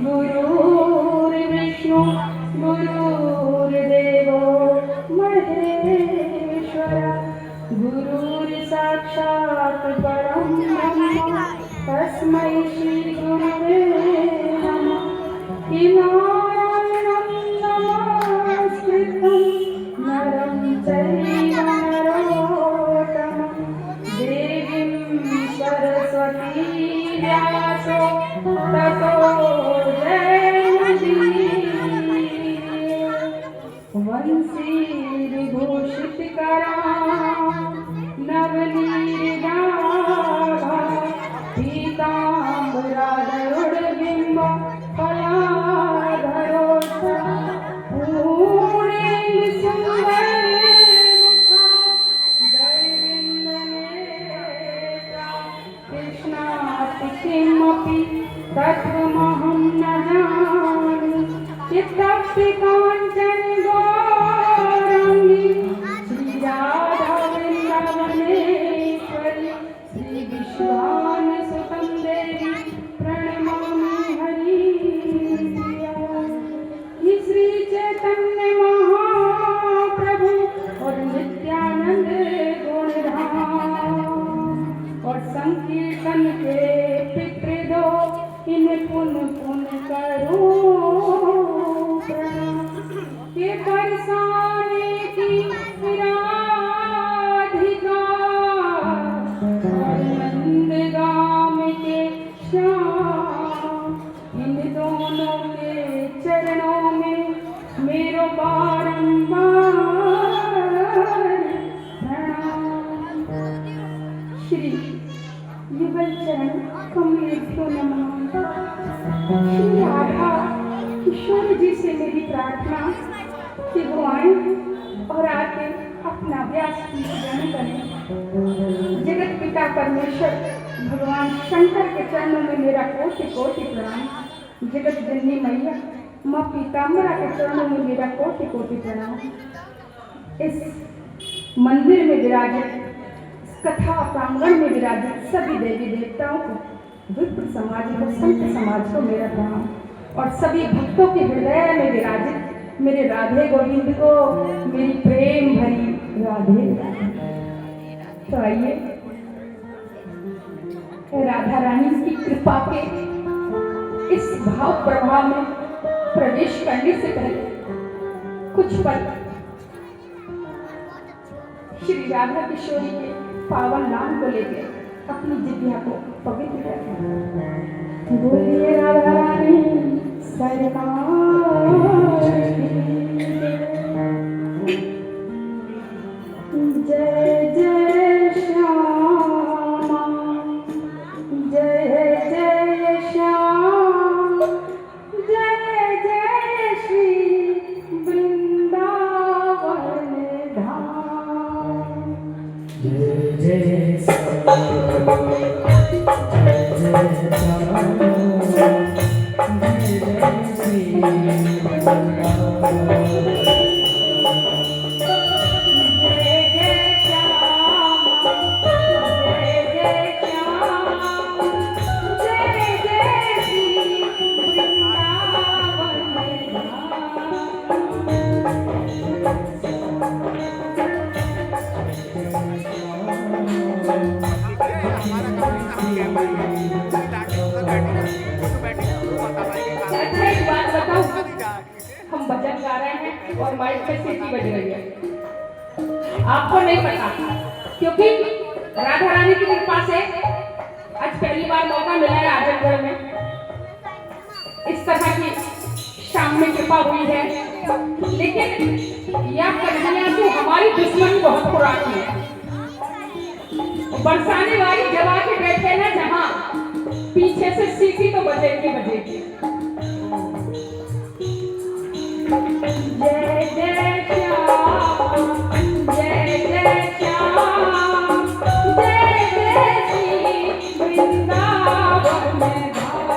गुरुर्विष्णु गुरुर्देवो महेश्वर गुरुर्साक्षात् परं ब्रह्म तस्मै श्री गुरवे नमः। नारायणं नमस्कृतं नरं चैव नरोत्तमं देवीं सरस्वती व्यासो ततो वंशी विभूषितकरां नवनीताभा पीताम्बराधरोर्बिम्ब फलाधरोत्तम पूर्णेन्दु सुन्दरमुखा दैर्विन्दनेत्रा कृष्णाति किमपि तत्त्वमहं न जाने चित्तस्ति काञ्चन गौराङ्गी श्रीराधावृन्दावनेश्वरी श्रीविश्वानसुतं देवी प्रणमामि हरिप्रिया। श्री चैतन्य महाप्रभु और नित्यानंद गुणधाम और संकीर्तन के पितृदो इन्हें पुण्य पुण्य करो प्रणाम। के बरसाने की राधिका और नंदगाम के श्याम इन दोनों के चरणों में मेरो बारंबार प्रणाम। श्री युगल चरण कमलेभ्यो नमः। श्री राधा किशोर जी से मेरी प्रार्थना कि वो आए और आके अपना व्यास पूजन करें। जगत पिता परमेश्वर भगवान शंकर के चरणों में मेरा कोटि कोटि प्रणाम। जगत जननी मैया माँ पीताम्बरा के चरणों में मेरा कोटि कोटि प्रणाम। इस मंदिर में विराजित, इस कथा प्रांगण में विराजित सभी देवी देवताओं को, विप्र समाज को, संत समाज को मेरा प्रणाम और सभी भक्तों के हृदय में विराजित मेरे राधे गोविंद को मेरी प्रेम भरी राधे राधे। तो आइए राधा रानी की कृपा के इस भाव प्रवाह में प्रवेश करने से पहले कुछ पल श्री राधा किशोरी के पावन नाम को लेकर अपनी जिज्ञा को पवित्र करें। बोलिए राधा रानी सरकार जय जय श्यामा जय जय श्याम जय जय श्री वृंदावन धाम जय जय श्यामा जय जय श्यामा जय जय श्री हम भजन गा रहे हैं और माइक पे सीटी बज रही है, आपको नहीं पता, क्योंकि राधा रानी की कृपा से आज पहली बार मौका मिला है आजमगढ़ में इस तरह की शाम में कृपा हुई है। लेकिन यह कन्हैया तो हमारी दुश्मनी बहुत पुरानी है। बरसाने वाली जवा के बैठे हैं जहां पीछे से सीटी तो बजेगी बजेगी। जय जय श्याम जय जय श्याम जय जय श्री वृंदावन धाम।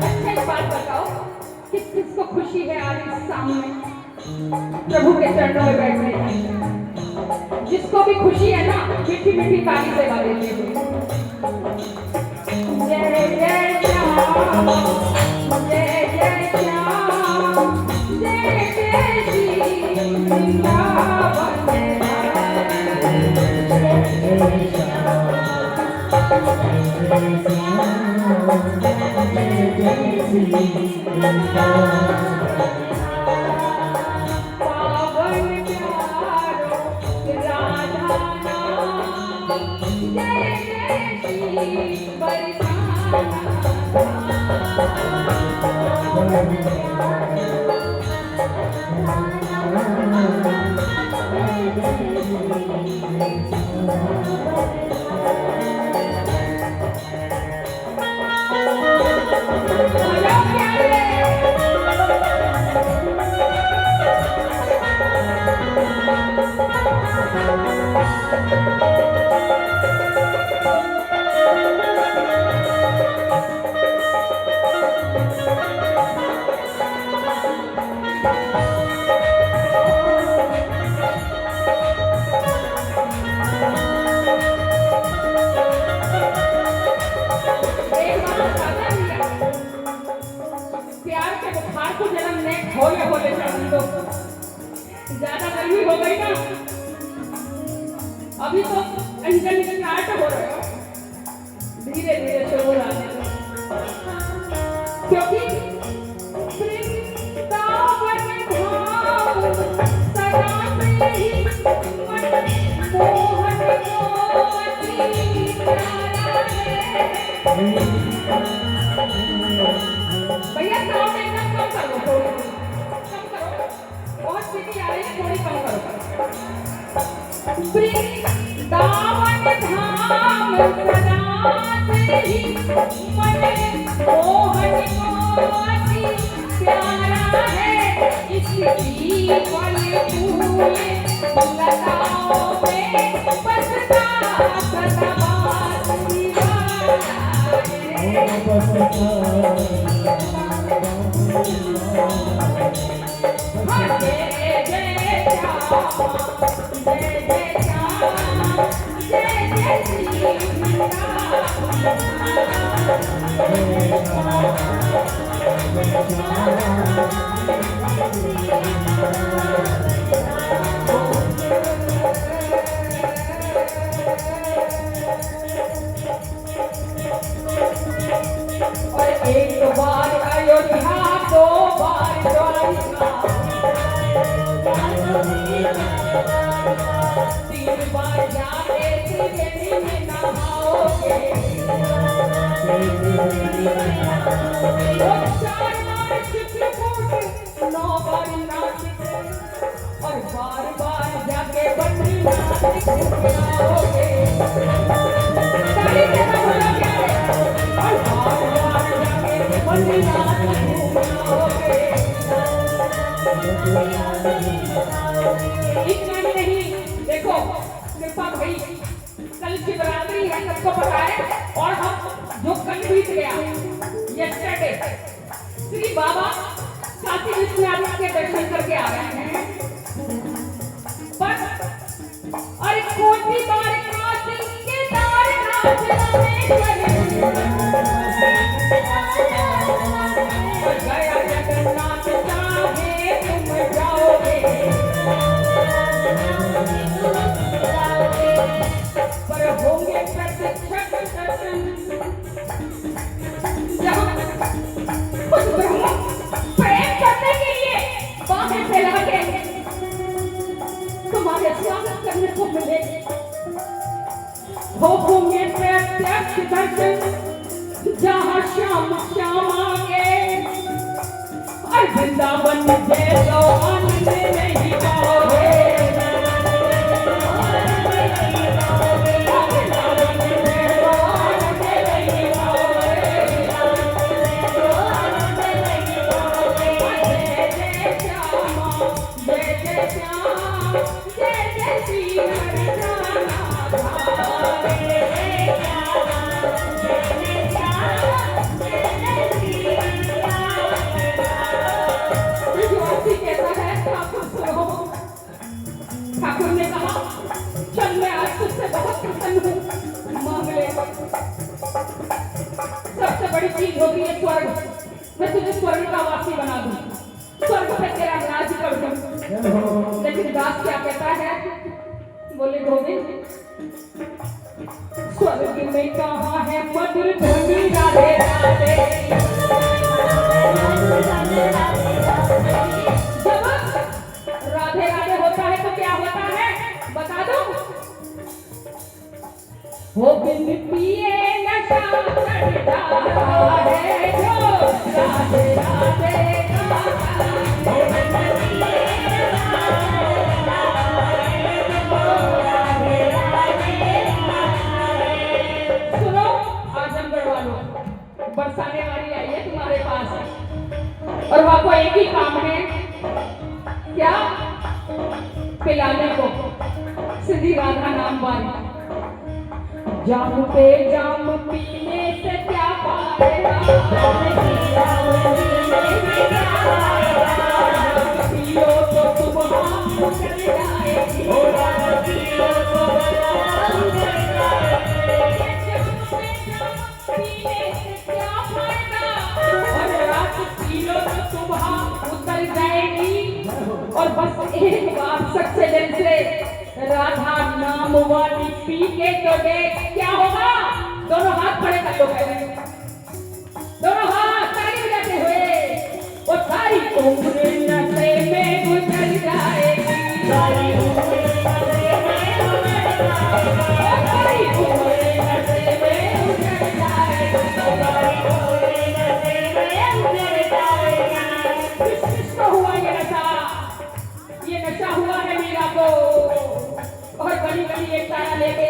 अच्छा एक बात बताओ, किस किसको खुशी है आज इस सामने प्रभु के चरणों में बैठने की? जिसको भी खुशी है ना, मीठी मीठी ताली से गा देते हुए जय जय श्याम, जय जय श्याम, जय जय श्री वृंदावन। पावन प्यारो राधा नाम, जय जय श्री प्यार के बुखार को जन्म ने होले होले चढ़ी तो ज्यादा गर्मी हो गई ना, अभी तो इंजन स्टार्ट हो रहे हो, धीरे धीरे शुरू हो जाने दो, क्योंकि वृंदावन धाम सदा से ही मन मोहन को अति प्यारा है। भैया साउंड एकदम कम करो, थोड़ी कम करो, बहुत सीटी आ रही है, थोड़ी कम करो। वृंदावन धाम सदा से ही मन मोहन को अति प्यारा है। इसकी फल फूल लताओं में बसता सदा बांसुरी वाला है। और एक बार अयोध्या, दो बार द्वारिका, तीन बार जाके त्रिवेणी में नहाओगे, चार बार चित्रकूट, 9 बार नासिक, और बार बार जाके बद्रीनाथ घूमोगे। ताली से ना बोलोगे, और बार बार जाके बद्रीनाथ घूमोगे। इतना ही नहीं, देखो कृपा भाई, कल शिवरात्रि है, सबको पता है, और हम जो कल बीत गया यस्टरडे, श्री बाबा काशी विश्वनाथ के दर्शन करके आ रहे हैं, बस और कोटि बार काशी के तारनाथ रामेश्वर, गया जगन्नाथ चाहे तुम जाओगे, पर होंगे प्रत्यक्ष दर्शन जहाँ उस ब्रह्म प्रेम करने के लिए बाहें फैला के तुम्हारे स्वागत करने को मिले। होंगे प्रत्यक्ष दर्शन जहाँ श्याम श्यामा के, और वृंदावन जैसा आनंद नहीं पाओगे। जय सबसे बड़ी चीज होती है स्वर्ग। मैं तुझे स्वर्ग का वासी बना दूं, स्वर्ग पे तेरा राज कर दूं। लेकिन दास क्या कहता है? बोले गोविंद, स्वर्ग में कहाँ है मधुर ध्वनि राधे राधे। जब राधे राधे होता है तो क्या होता है बता दो। वो बिन पिए नशा चढ़ता है जो राधे राधे सुनो आजमगढ़ वालों, बरसाने वाली आई है तुम्हारे पास और वहां को एक ही काम है, क्या? पिलाने को सीधी राधा नाम वाली। जाम पे जाम पीने से क्या पाएगा, पियो तो सुबह उतर जाएगी, पीने से क्या फायदा, और रात पियो तो सुबह उतर जाएगी। और बस एक बात सच्चे दिल से, राधा नाम वाली पी के तो देख क्या होगा। दोनों हाथ खड़े कर लो पहले, दोनों हाथ ताली बजाते हुए। वो सारी उम्र नशे में गुजर जाएगी, सारी उम्र नशे में गुजर जाएगी, सारी उम्र नशे में गुजर जाएगी, सारी उम्र नशे में गुजर जाएगी। किसको हुआ ये नशा? ये नशा हुआ है मीरा को। और बड़ी बड़ी एक तारा लेके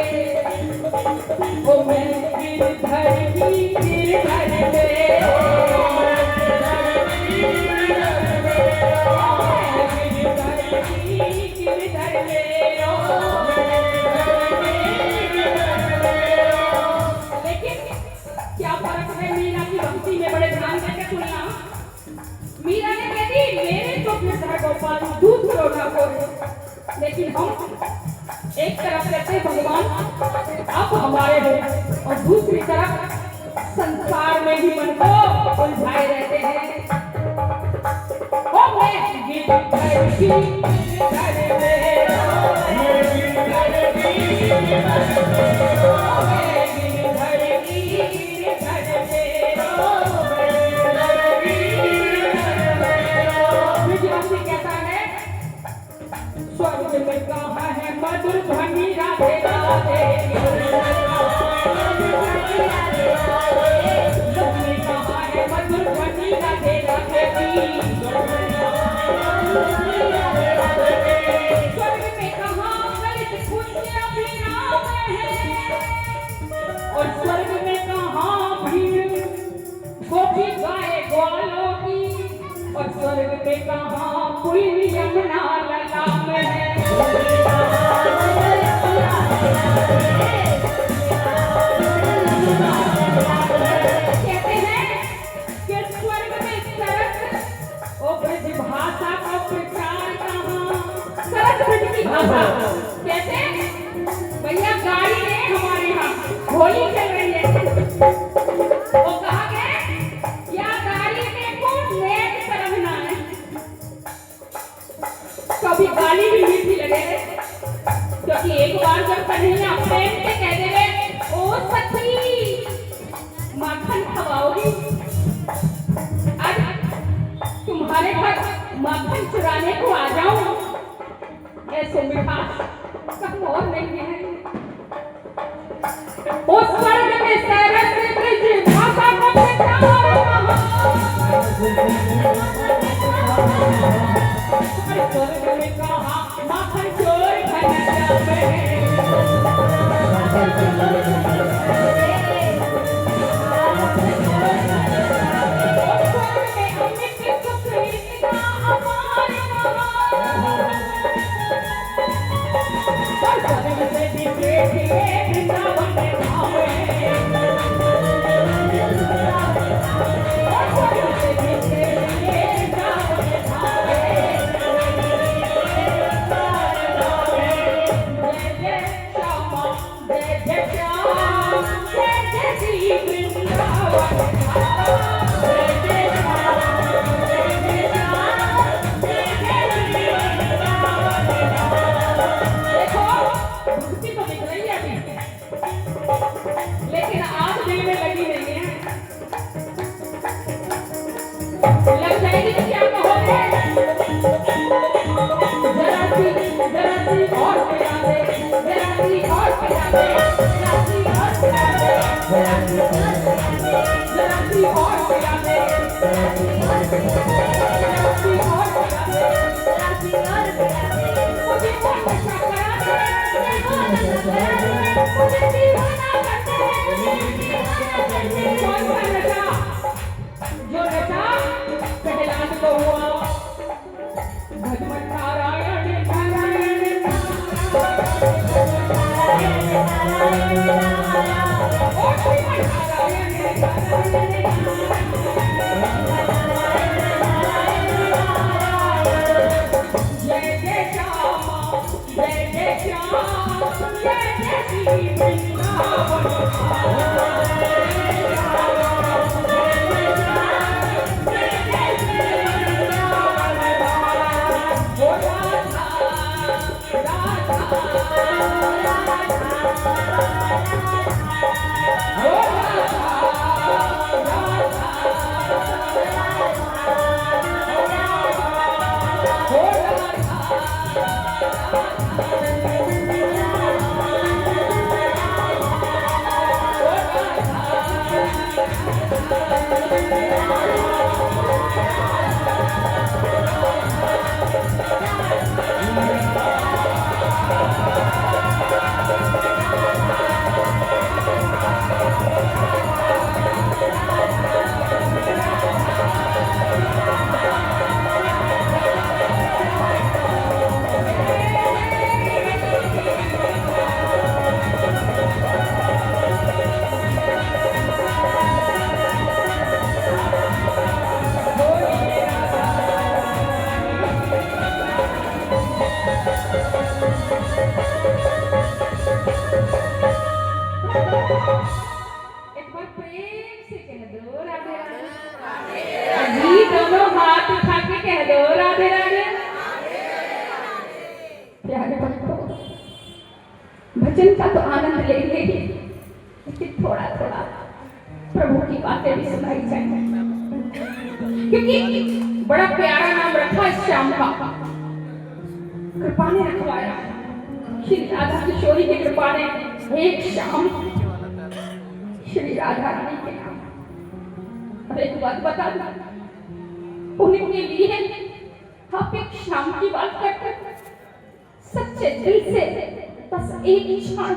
वो मैं गिरधर की गिरधर में, लेकिन क्या फर्क है मीरा की भक्ति में? बड़े ध्यान देकर सुनना। मीरा ने कहती मेरे तो गिरधर गोपाल दूसरों ना कोई, लेकिन हम एक तरफ रहते भगवान आप हमारे हो और दूसरी तरफ संसार में ही मन को उलझाए रहते हैं। ओ मैं गिरधर की गिरधर में, गिरधर की गिरधर में कहता है स्वर्ग में कहाँ है मधुर ध्वनि राधे राधे, स्वर्ग में कहाँ है मधुर ध्वनि राधे राधे, स्वर्ग में कहाँ ललित पुण्य विराम है, और स्वर्ग में कहाँ भीड़ गोपी गाए ग्वालों की, और स्वर्ग में कहाँ कोई यमुना ललाम है। कहते हैं कि स्वर्ग में सरस और ब्रज भाषा का प्रचार कहाँ? सरस ब्रज की भाषा कहते भैया गाड़ी में हमारे यहाँ होली चल रही है, वो कहा गया या गाड़ी में कौन नेक करना है, कभी गाली भी मीठी लगे। क्योंकि एक बार जब कन्हैया प्रेम से कह देवे ओ सखी माखन खवाओगी, आज तुम्हारे घर माखन चुराने को आ जाऊं, ऐसे मिठास कहीं और नहीं है। उस स्वर्ग में सरस ब्रज भाषा का प्रचार स्वर्ग में कहा माखन चोर घनश्याम है, जय देखो भक्ति तो दिख रही है अभी, लेकिन आग दिल में लगी नहीं है। लग जाएगी तो क्या कहोगे? जरा सी और पिला दे, जरा सी और पिला दे, जरा सी और पिला दे, जरा सी और पिला दे, जरा सी और पिला दे, मुझे बहुत नशा करा दे, मुझे दीवाना कर दे। कौन सा नशा? जो नशा पहला तो हुआ भगवत नारायण नारायण जय जय श्याम जय जय श्याम जय जय श्री वृंदावन एक बार प्रेम से कह दो राधे राधे। जी दोनों हाथ उठा के कह दो राधे राधे। प्यारे भक्तों, भजन का तो आनंद लेंगे ही, लेकिन थोड़ा थोड़ा प्रभु की बातें भी सुनाई जाएंगी, क्योंकि बड़ा प्यारा नाम रखा इस श्याम का, कृपा ने रखवाया। श्री राधा किशोरी की कृपा ने एक श्याम श्री राधा रानी के नाम। और एक बात बता दूं, उनके लिए आप एक शाम की बात करते, सच्चे दिल से बस एक क्षण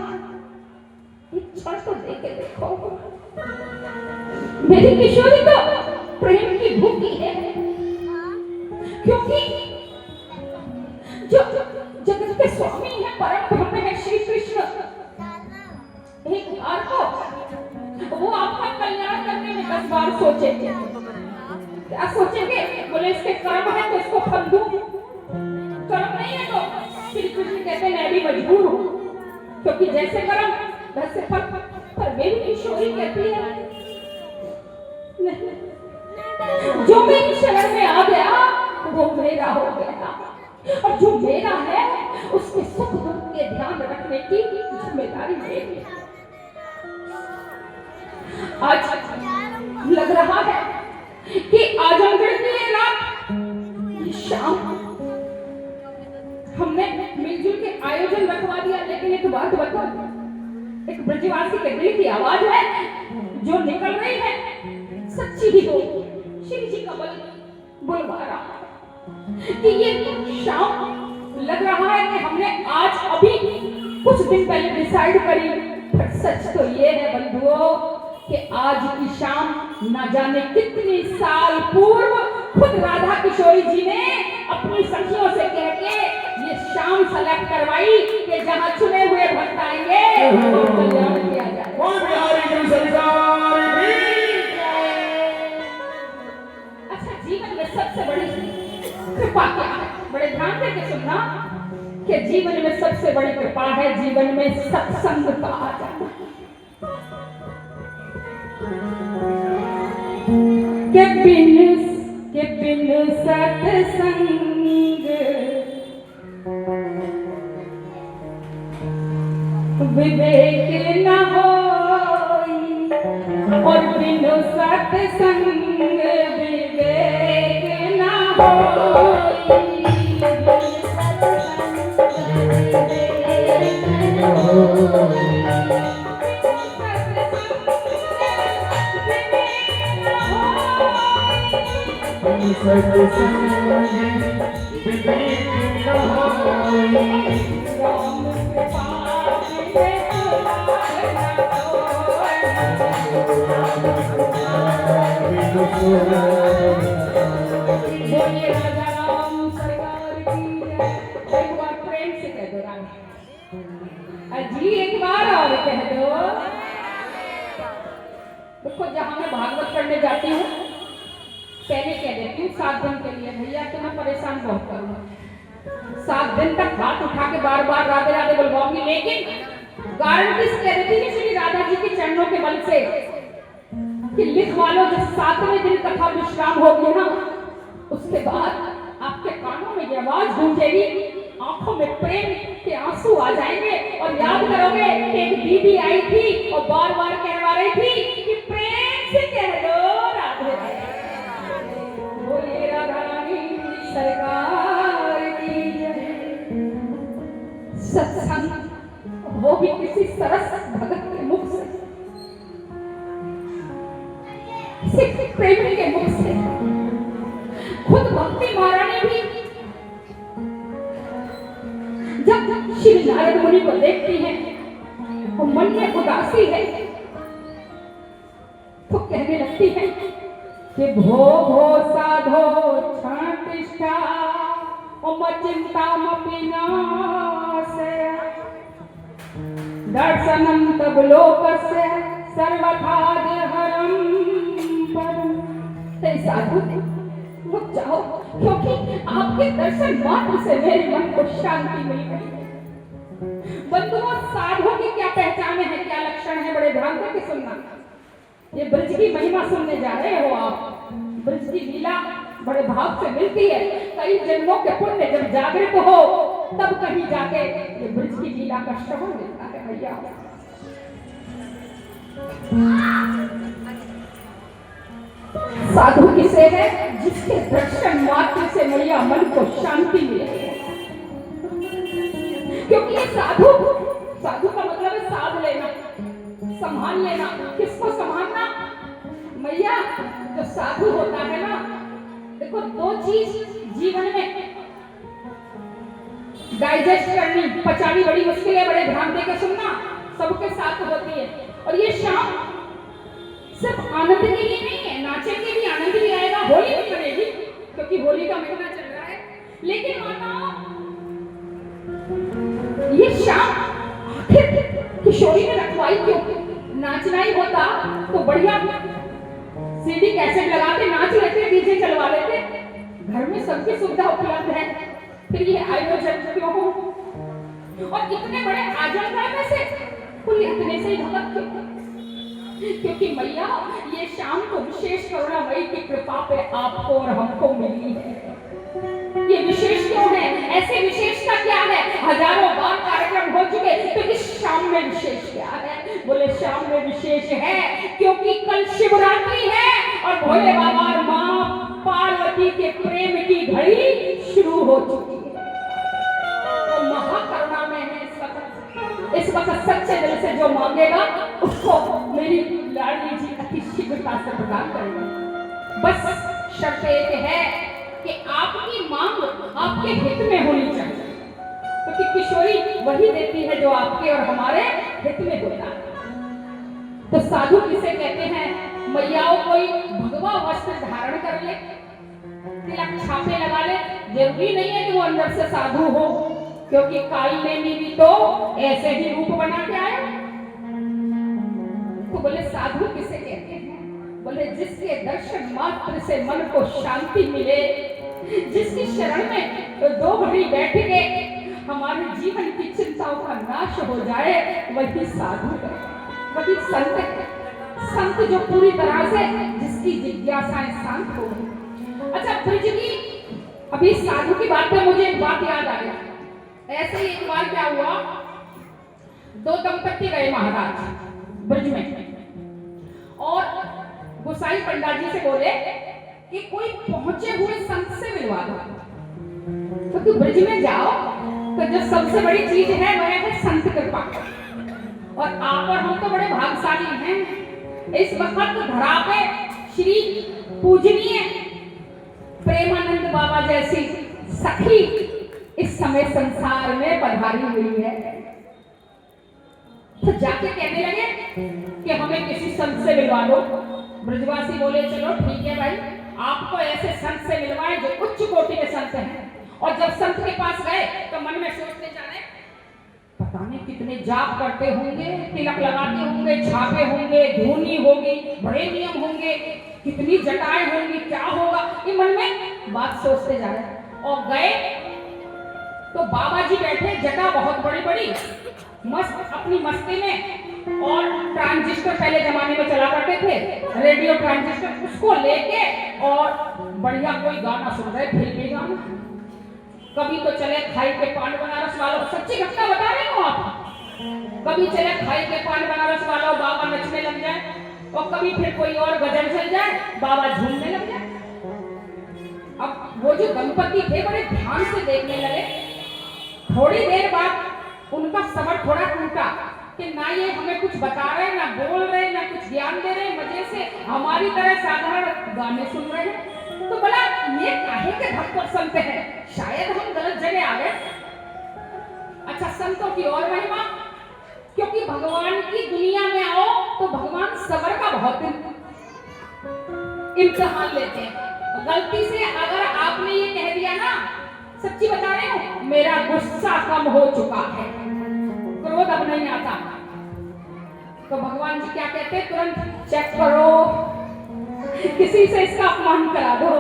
तो देके देखो। मेरी किशोरी तो प्रेम की भूखी है, क्योंकि जो जगत के स्वामी है, परम ब्रह्म है श्री कृष्ण, एक बार को वो आपका कल्याण करने में 10 बार सोचेंगे। क्या सोचेंगे? बोले इसके कर्म है तो इसको फल दूं, कर्म नहीं है तो श्री कृष्ण कहते मैं भी मजबूर हूं, क्योंकि जैसे कर्म वैसे फल। पर मेरी किशोरी कहती है नहीं, जो मेरी शरण में आ गया वो मेरा हो गया, और जो मेरा है उसके सुख दुख के ध्यान रखने की जिम्मेदारी मेरी है। आज लग रहा है कि आजमगढ़ की ये रात, ये शाम हमने मिलजुल के आयोजन रखवा दिया, लेकिन एक बात बता, एक ब्रजवासी के दिल की आवाज है जो निकल रही है, सच्ची ही हो, शिव जी का बल बुलवा रहा कि ये शाम लग रहा है कि हमने आज अभी कुछ दिन पहले डिसाइड करी, पर सच तो ये है बंधुओं कि आज की शाम न जाने कितने साल पूर्व खुद राधा किशोरी जी ने अपनी सखियों से कह के ये शाम सेलेक्ट करवाई कि जहां चुने हुए भक्त आएंगे तो कल्याण किया जाए। अच्छा, जीवन में सबसे बड़ी कृपा क्या है? बड़े ध्यान से के सुनना कि जीवन में सबसे बड़ी कृपा है जीवन में सत्संग का आ जाना। के बिन सत्संग विवेक न होई, और बिन सत्संग विवेक न होई। बोलिए राजा राम सरकार की जय। एक बार प्रेम से कह दो राम अजी, एक बार और कह दो। देखो, जहां मैं भागवत पढ़ने जाती हूँ पहले कह देती हूँ 7 दिन के लिए, भैया तो मैं परेशान बहुत करूंगा। 7 दिन तक हाथ उठा के बार बार राधे राधे बुलवाऊंगी, लेकिन गारंटी से कह देती हूँ श्री राधा जी के चरणों के बल से कि लिखवा लो, जब 7वें दिन कथा विश्राम होगी ना, उसके बाद आपके कानों में ये आवाज गूंजेगी, आंखों में प्रेम के आंसू आ जाएंगे और याद करोगे एक दीदी आई थी और बार बार कहवा रही थी कि प्रेम से कह दो राधे। बोलिए राधा रानी सरकार की जय। सत्संग वो भी किसी सरस भगत के मुख से, किसी प्रेमी के मुख से। खुद भक्ति महारानी भी जब श्री नारद मुनि को देखती हैं वो मन में उदासी है तो कहने लगती है कि भो भो साधो क्षणतिष्ठा चिंतामपि नाशय दर्शनं तव लोकस्य सर्वथा देहरं परं। हे साधु, रुक जाओ, क्योंकि आपके दर्शन मात्र से मेरे मन को शांति मिल गई। बंधुओं, साधुओं की क्या पहचाने हैं, क्या लक्षण है, बड़े ध्यान से सुनना। ये ब्रज की महिमा सुनने जा रहे हो आप। ब्रज की लीला बड़े भाव से मिलती है। कई जन्मों के पुण्य जब जागृत हो तब कहीं जाके ये ब्रज की लीला का श्रवण मिलता है भैया। साधु किसे है? जिसके दर्शन मात्र से मैया मन को शांति मिले। क्योंकि ये साधु का मतलब है साध लेना, संभाल लेना। किसको संभालना? मैया, जो साधु होता है ना, देखो 2 चीज जीवन में डाइजेस्ट करनी, पचानी बड़ी मुश्किल है। बड़े ध्यान देकर सुनना, सबके साथ होती है। और ये शाम सिर्फ आनंद के लिए नहीं है, नाचेंगे भी, आनंद भी आएगा, होली भी करेगी क्योंकि होली का महीना चल रहा है। लेकिन मानो ये शाम आखिर किशोरी ने रखवाई क्यों? नाचना ही होता तो बढ़िया सीडी कैसेट लगा के नाच लेते, डीजे चलवा लेते। घर में सबकी सुविधा उपलब्ध है, फिर ये आयोजन क्यों हो? और इतने बड़े आजमगढ़ में से कुल इतने से ही भगत क्यों? क्योंकि मैया ये शाम को विशेष करुणामयी की कृपा पे आपको और हमको मिली है। ये विशेष क्यों है? ऐसे विशेषता क्या है? हजारों बार कार्यक्रम हो चुके, तो इस शाम में विशेष क्या है? बोले शाम में विशेष है क्योंकि कल शिवरात्रि है और भोले बाबा और मां पार्वती के प्रेम की घड़ी शुरू हो चुकी है। तो महाकरुणा में है इस वक्त सच्चे दिल से जो मांगेगा उसको मेरी लाडली जी अति शीघ्रता से प्रदान करेंगे। बस शर्त एक है कि आपकी मांग आपके हित में होनी चाहिए, क्योंकि किशोरी वही देती है जो आपके और हमारे हित में होता है। तो साधु किसे कहते हैं? मैयाओं कोई भगवा वस्त्र धारण कर ले, तिलक छापे लगा ले, जरूरी नहीं है कि वो अंदर से साधु हो, क्योंकि काल नेमी भी तो ऐसे ही रूप बना के आया। तो बोले साधु किसे कहते हैं? बोले जिसके दर्शन मात्र से मन को शांति मिले, जिसकी शरण में 2 घड़ी बैठ के हमारे जीवन की चिंताओं का नाश हो जाए, वही साधु है, वही संत है। संत जो पूरी तरह से जिसकी जिज्ञासा लालसाएं शांत हो गई। अच्छा ब्रज की अभी साधु की बात पे मुझे एक बात याद आ गई। ऐसे ही एक बार क्या हुआ, दो दंपत्ति गए महाराज ब्रज में और गोसाई पंडित जी से बोले कि कोई पहुंचे हुए संत से मिलवा दो। तो ब्रज में जाओ तो जो सबसे बड़ी चीज है वह है संत कृपा। और आप और हम तो बड़े भाग्यशाली हैं, इस वक्त धरा पे श्री पूजनीय प्रेमानंद बाबा जैसी सखी इस समय संसार में पधारी हुई है। तो जाके कहने लगे कि हमें किसी संत से मिलवा दो। ब्रजवासी बोले चलो ठीक है भाई, आपको ऐसे संत से मिलवाए जो उच्च कोटि के संत हैं। और जब संत के पास गए तो मन में सोचते जाने पता नहीं कितने जाप करते होंगे, तिलक लगाते होंगे, छापे होंगे, धुनी होगी, बड़े नियम होंगे, कितनी जटाएं होंगी, क्या होगा, ये मन में बात सोचते जा रहे। और गए तो बाबा जी बैठे, जटा बहुत बड़ी बड़ी, मस्त अपनी मस्ती में, और ट्रांजिस्टर पहले जमाने में चला करते थे, रेडियो ट्रांजिस्टर, उसको लेके और बढ़िया कोई गाना सुन रहे, फिल्मी गाना। कभी तो चले खाई के पान बनारस वालों, सच्ची घटना बता रही हूँ आप, कभी चले खाई के पान बनारस वालों, बाबा नचने लग जाए, और कभी फिर कोई और गजल चल जाए, बाबा झूमने लग जाए। अब वो जो दंपति थे बड़े ध्यान से देखने लगे। थोड़ी देर बाद उनका सबर थोड़ा टूटा कि ना ये हमें कुछ बता रहे, ना बोल रहे, ना कुछ ज्ञान दे रहे, मजे से हमारी तरह साधारण गाने सुन रहे हैं। तो बोला ये काहे के भक्त और संत हैं, शायद हम गलत जगह आ गए। अच्छा संतों की और महिमा, क्योंकि भगवान की दुनिया में आओ तो भगवान सबर का बहुत इम्तिहान लेते हैं। गलती से अगर आपने ये कह दिया ना, सच्ची बता रहे हो, मेरा गुस्सा कम हो चुका है, क्रोध अब नहीं आता, तो भगवान जी क्या कहते हैं, तुरंत चेक करो, किसी से इसका अपमान करा दो।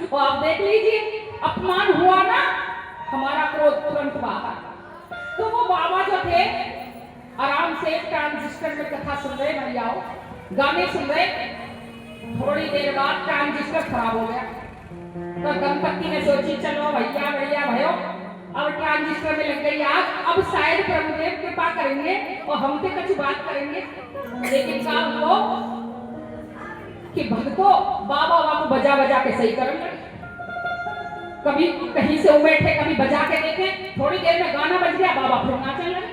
और आप देख लीजिए अपमान हुआ ना, हमारा क्रोध तुरंत बाहर। तो वो बाबा जो थे आराम से ट्रांजिस्टर में कथा सुन रहे, भैयाओ गाने सुन रहे। थोड़ी देर बाद ट्रांजिस्टर खराब हो गया, तो दंपत्ति ने सोची चलो भैया भैया भयो, अब ट्रांजिस्टर में लग गई आग, अब शायद प्रभुदेव कृपा करेंगे और हमसे कुछ बात करेंगे। लेकिन काम हुआ कि भक्तों बाबा को बजा बजा के सही कर लगे। कभी कहीं से उमैठे, कभी बजा के देखे, थोड़ी देर में गाना बज गया, बाबा फिर नाचने लगे।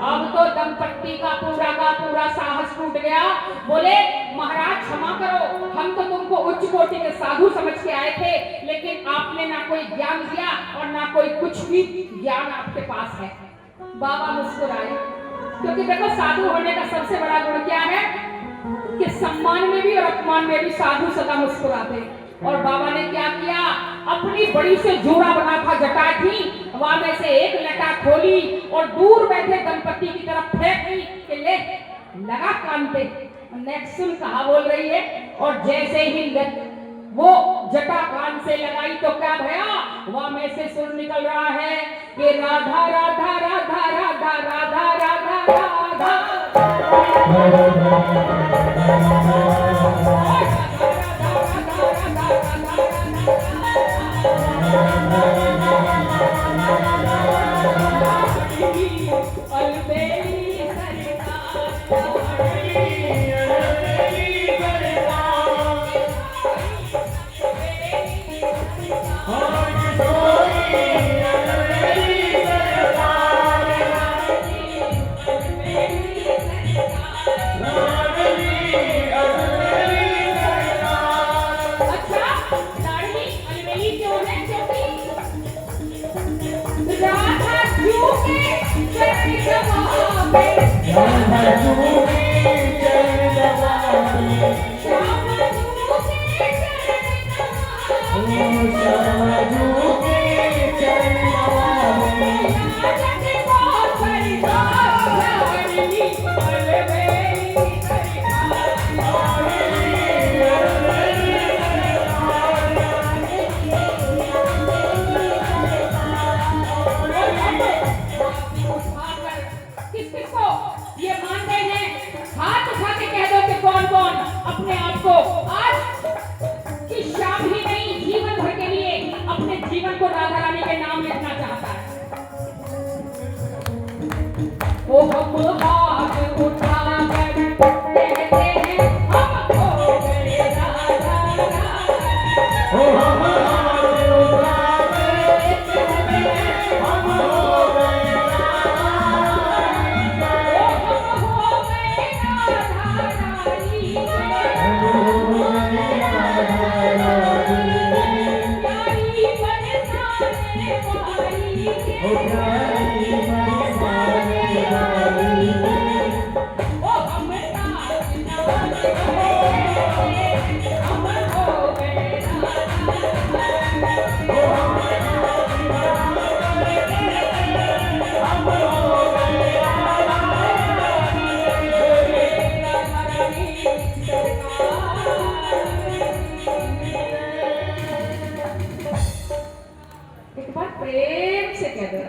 अब तो दंपत्ति का पूरा साहस टूट गया। बोले महाराज क्षमा करो, हम तो तुमको उच्च कोटि के साधु समझ के आए थे, लेकिन आपने ना कोई ज्ञान दिया और ना कोई कुछ भी ज्ञान आपके पास है। बाबा मुस्कुराए, क्योंकि देखो साधु होने का सबसे बड़ा गुण क्या है कि सम्मान में भी और अपमान में भी साधु सदा मुस्कुराते। और बाबा ने क्या किया, अपनी बड़ी से जोड़ा बना था, जटा थी, वहां में से एक लटा खोली और दूर बैठे दंपत्ति की तरफ फेंकी कि ले लगा कान पे। नेक्स्ट सुन कहा बोल रही है, और जैसे ही वो जटा कान से लगाई तो क्या भया, वहां में से सुर निकल रहा है कि राधा राधा राधा राधा राधा राधा राधा। अपने ओ प्यारी मसाले वाली ओ हम हो गए एक बार प्रेम से कह दो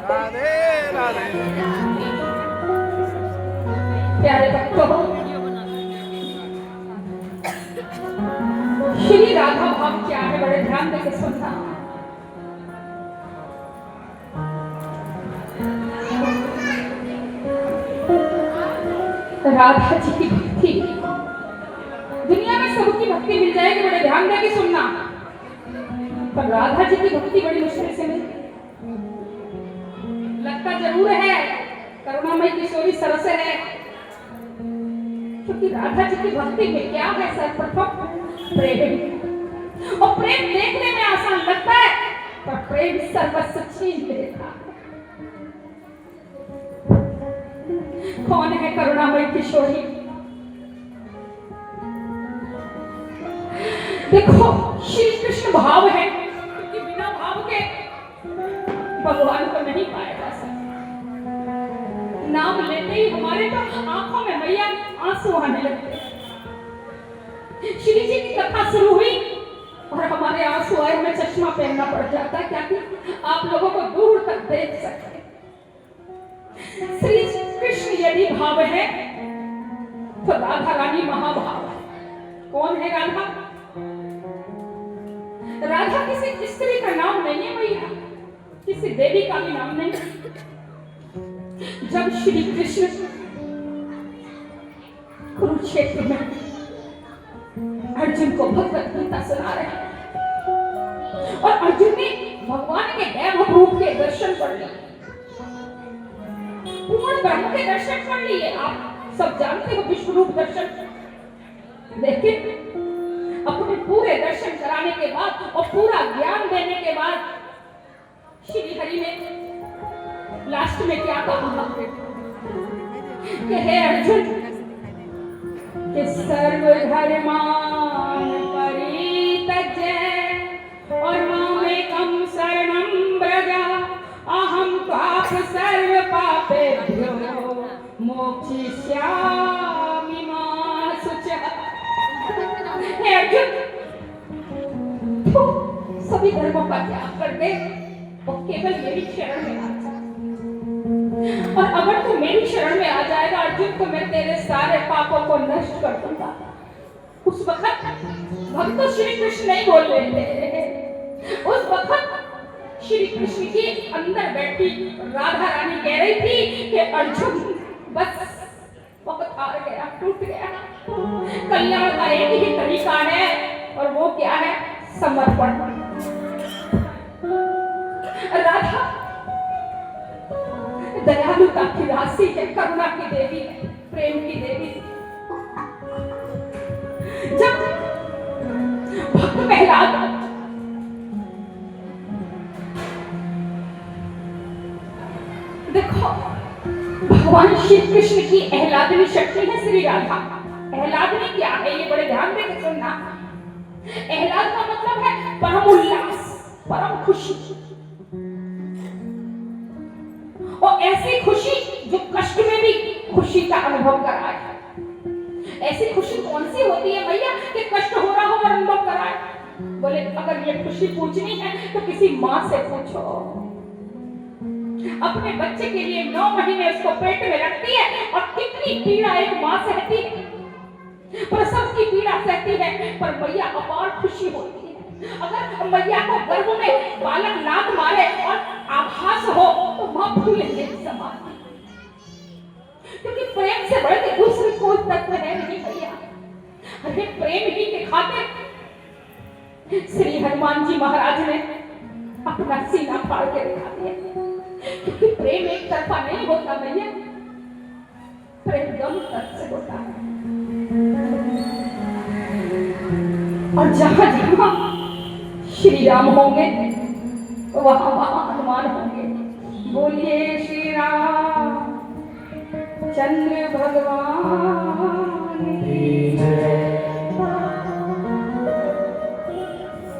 राधे राधे प्यारे भक्तों, श्री राधा भाव क्या है बड़े ध्यान देकर सुनना। राधा जी की भक्ति, दुनिया में सबकी भक्ति मिल जाएगी, बड़े ध्यान देकर सुनना, पर राधा जी की भक्ति बड़ी मुश्किल से मिलती। लगता जरूर है करुणामयी किशोरी सरस है, क्योंकि राधा जी की भक्ति में क्या है? सर्वप्रथम प्रेम, और प्रेम देखने में आसान लगता है, पर प्रेम सर्वस्व छीन लेता है। कौन है करुणामयी किशोरी? देखो, श्री कृष्ण भाव है, क्योंकि बिना भाव के भगवान को नहीं पाया जा सकता। नाम लेते ही हमारे तो आंखों में मैया आंसू आने लगते। श्री जी की कथा शुरू हुई और हमारे आंसू आए, में चश्मा पहनना पड़ जाता है, क्या कि आप लोगों को दूर तक देख सके। श्री कृष्ण यदि भाव है तो राधा रानी महाभाव है। कौन है राधा? राधा किसी स्त्री का नाम नहीं है भैया, किसी देवी का भी नाम नहीं। जब श्री कृष्ण कुरुक्षेत्र में अर्जुन को भगवत गीता सुना रहे हैं और अर्जुन ने भगवान के वैभव रूप के दर्शन कर लिए, पूर्ण ब्रह्म के दर्शन कर लिए। आप सब जानते हो विश्व रूप दर्शन, लेकिन अपने पूरे दर्शन कराने के बाद और पूरा ज्ञान देने के बाद श्री हरि ने लास्ट में क्या कहा कि हे अर्जुन, कि सर्वधर्मान परित्यज्य और मामेकं शरणं व्रज, अहं पाप सर्व पापेभ्यो मोक्षयिष्यामि मा शुचः। हे अर्जुन, तू सभी धर्मों का त्याग कर दे और केवल मेरी शरण में आ जा। और अगर तू मेरी शरण में आ जाएगा अर्जुन, तो मैं तेरे सारे पापों को नष्ट कर दूंगा। उस वक्त भक्त श्री कृष्ण नहीं बोल रहे थे, उस वक्त श्री कृष्ण के अंदर बैठी राधा रानी कह रही थी कि अर्जुन बस बहुत हार गया, टूट गया। कल्याण का एक ही तरीका है और वो क्या है? समर्पण। राधा दयालुता की राशि है, करुणा की देवी है, प्रेम की देवी। जब भक्त प्रहलाद देखो, भगवान श्री कृष्ण की आह्लादनी शक्ति है श्री राधा। आह्लादनी क्या है ये बड़े ध्यान देकर सुनना। आह्लाद का मतलब है परम उल्लास, परम खुशी, और ऐसी खुशी जो कष्ट में भी खुशी का अनुभव कराए। ऐसी खुशी कौन सी होती है भैया कि कष्ट हो रहा हो और अनुभव कराए? बोले अगर ये खुशी पूछनी है तो किसी माँ से पूछो। अपने बच्चे के लिए 9 महीने उसको पेट में रखती है और कितनी पीड़ा एक माँ सहती है, प्रसव की पीड़ा सहती है, पर मैया अपार खुशी होती है। अगर मैया को गर्भ में बालक लात मारे और आभास हो तो माँ फूले समान, क्योंकि प्रेम से बढ़ के दूसरी कोई तत्व है नहीं भैया। अरे प्रेम ही के खातिर श्री हनुमान जी महाराज ने अपना सीना फाड़ के दिखा दिया, क्योंकि प्रेम एक तरफा नहीं होता भैया, प्रेम दोनों तरफ से होता है। और जहां जहां श्री राम होंगे वहां वहां हनुमान होंगे। बोलिए श्री राम चंद्र भगवान की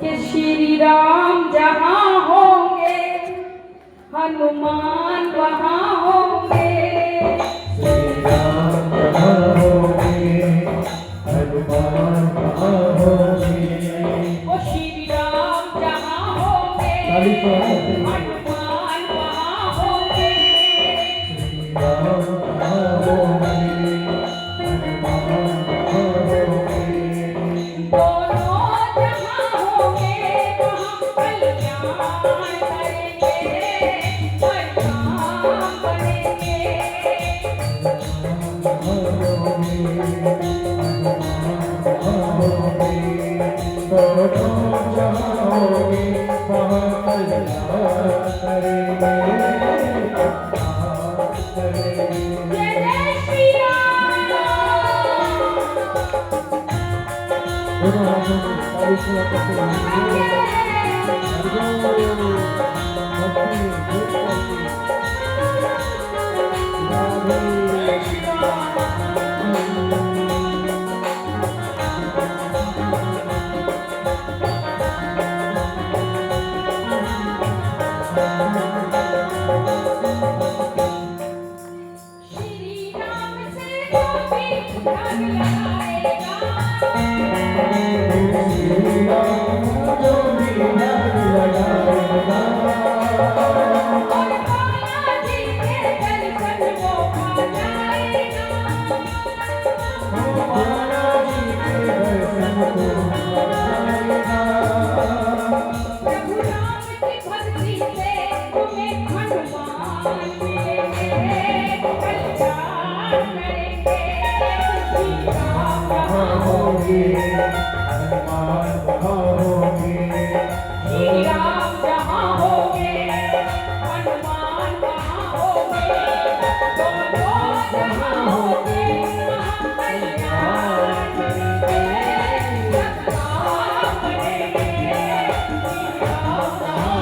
कि श्री राम जहाँ होंगे हनुमान वहाँ होंगे। वो श्री राम जहाँ होंगे हनुमान वहाँ होंगे। दोनों जहाँ होंगे वहाँ कल्याण करेंगे कल्याण करेंगे। जय जय श्री राम। श्री राम से जो भी ध्यान लगाएगा और बालाजी के दर्शन वो पा जाएगा। प्रभु राम की भक्ति से तुम्हें हनुमान मिलेंगे कल्याण करेंगे। श्री राम जहाँ होंगे श्री राम जहाँ होंगे हनुमान वहाँ होंगे। दोनों जहाँ होंगे वहाँ कल्याण करेंगे सत्कार करेंगे। श्री राम जहाँ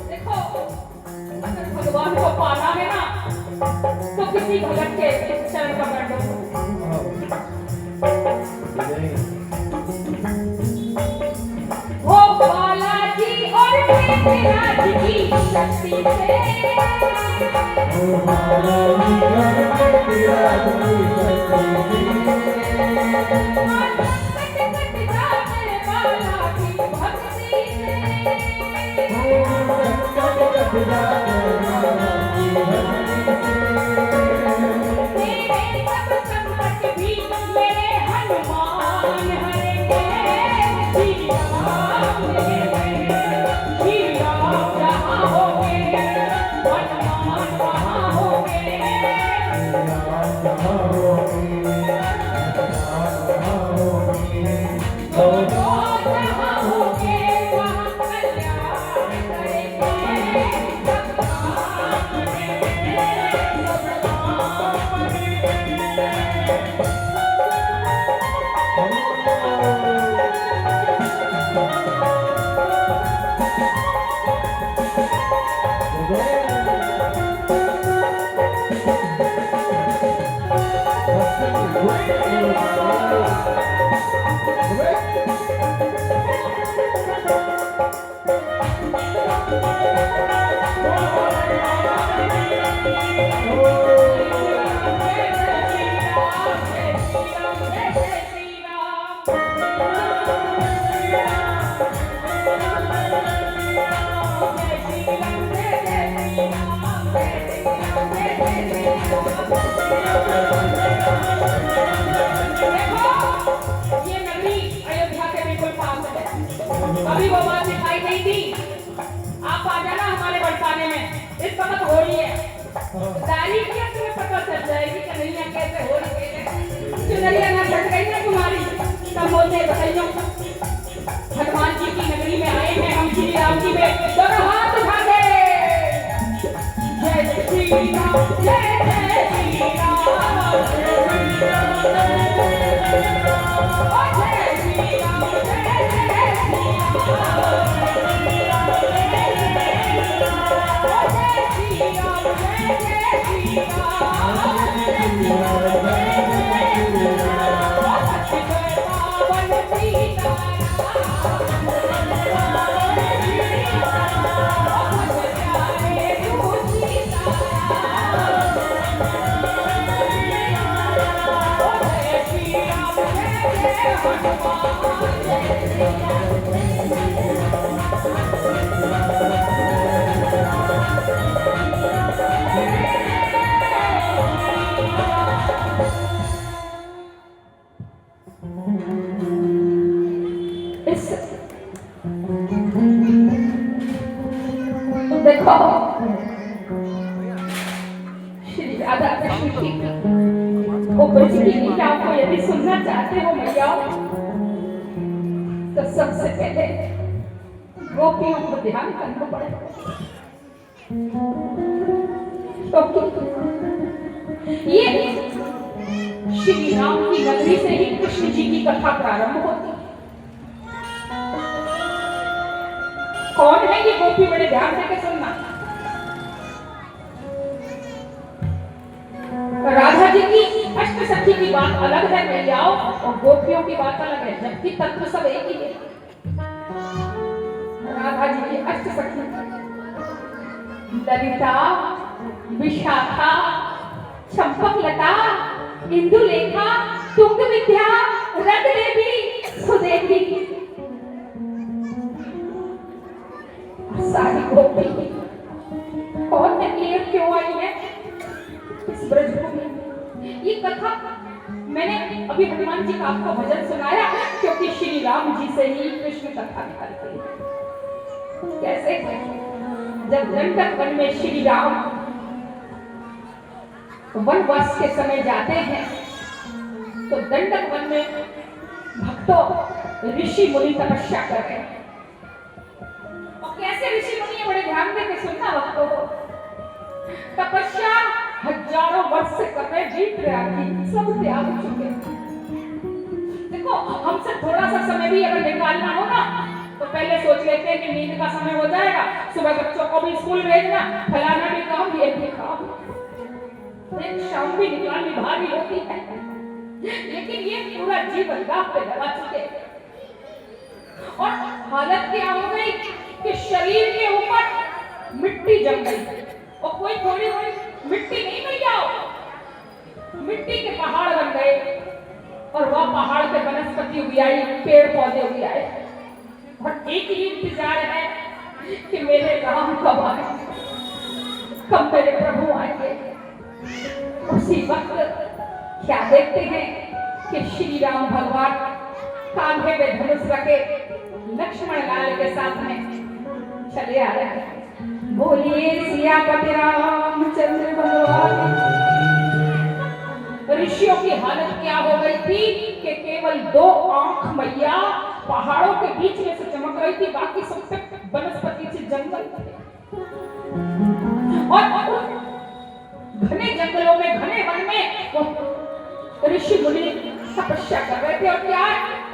देखो अगर भगवान को पाना है ना तो किसी भगत के चरण पकड़ लो। हो बालाजी और मेघराज की शक्ति से और संकट कट जाने वाला की भक्ति से। मेरे सब संकट भी मेरे हनुमान हरेंगे। श्री राम श्री राम जहाँ होंगे हनुमान वहाँ होंगे। दोनों जहाँ होंगे वहाँ कल्याण करेंगे सत्कार करेंगे सत्कार अभी वो बात दिखाई नहीं थी। आप आ जाना हमारे बरसाने में, इस वक्त हो रही है तारीख, तुम्हें पता चल जाएगी कन्हैया कैसे हो रही है। चुनरिया ना फट गई ना तुम्हारी, तब बोलते बताइयो हनुमान जी की नगरी में आए हैं हम श्री राम जी में, दोनों हाथ उठा दे। जय श्री राम जय जय श्री राम, ओ जय श्री राम जय जय श्री राम, देखो श्री राधा कृष्ण की ऊपर की लीलाओं को यदि सुनना चाहते हो मैया, तो सबसे पहले गोपियों को ध्यान करना पड़ेगा। तो ये श्री राम की नगरी से ही कृष्ण जी की कथा प्रारंभ होती है। कौन है ये गोपी, बड़े ध्यान से सुनना। राधा जी की अष्ट सखी की बात अलग है मैयाओ, और गोपियों की बात अलग है, जबकि तत्व सब एक ही है। राधा जी की अष्ट सखी ललिता, विशाखा, चंपकलता, इंदुलेखा, तुंग विद्या, रग देवी, सुदेवी, सारी गोपी कौन है, ये क्यों आई है इस ब्रजभूमि में। ये कथा मैंने अभी हनुमान जी का आपको भजन सुनाया, क्योंकि श्री राम जी से ही कृष्ण कथा निकलती है। कैसे, जब दंडक वन में श्री राम वनवास के समय जाते हैं, तो दंडक वन में भक्तों ऋषि मुनि तपस्या कर रहे हैं। कैसे ऋषि मुनि, बड़े ध्यान देकर सुनना भक्तों को, तपस्या हजारों वर्ष से कर रहे, जीत की सब त्याग चुके। देखो हमसे थोड़ा सा समय भी अगर निकालना हो ना, तो पहले सोच लेते हैं कि नींद का समय हो जाएगा, सुबह बच्चों को भी स्कूल भेजना, फलाना भी काम, ये भी काम, एक शाम भी निकालनी भारी होती है। लेकिन ये पूरा जीवन राह पे लगा चुके, और हालत क्या हो गई कि शरीर के ऊपर मिट्टी जम गई, और कोई थोड़ी थोड़ी मिट्टी नहीं मिल जाओ, मिट्टी के पहाड़ बन गए, और वह पहाड़ पे वनस्पति उगी आई, पेड़ पौधे उगी आए, और एक ही इंतजार है कि मेरे राम कब आए, कब मेरे प्रभु आएंगे। उसी वक्त क्या देखते हैं कि श्री राम भगवान कांधे पे धनुष रखे लक्ष्मण लाल के साथ में चले आ रहे हैं। बोलिए सियापति रामचंद्र भगवान। ऋषियों की हालत क्या हो गई थी कि केवल 2 आंख मैया पहाड़ों के बीच में से चमक रही थी, बाकी सब पे वनस्पति से जंगल थे, और घने जंगलों में, घने वन में ऋषि मुनि तपस्या कर रहे थे, और क्या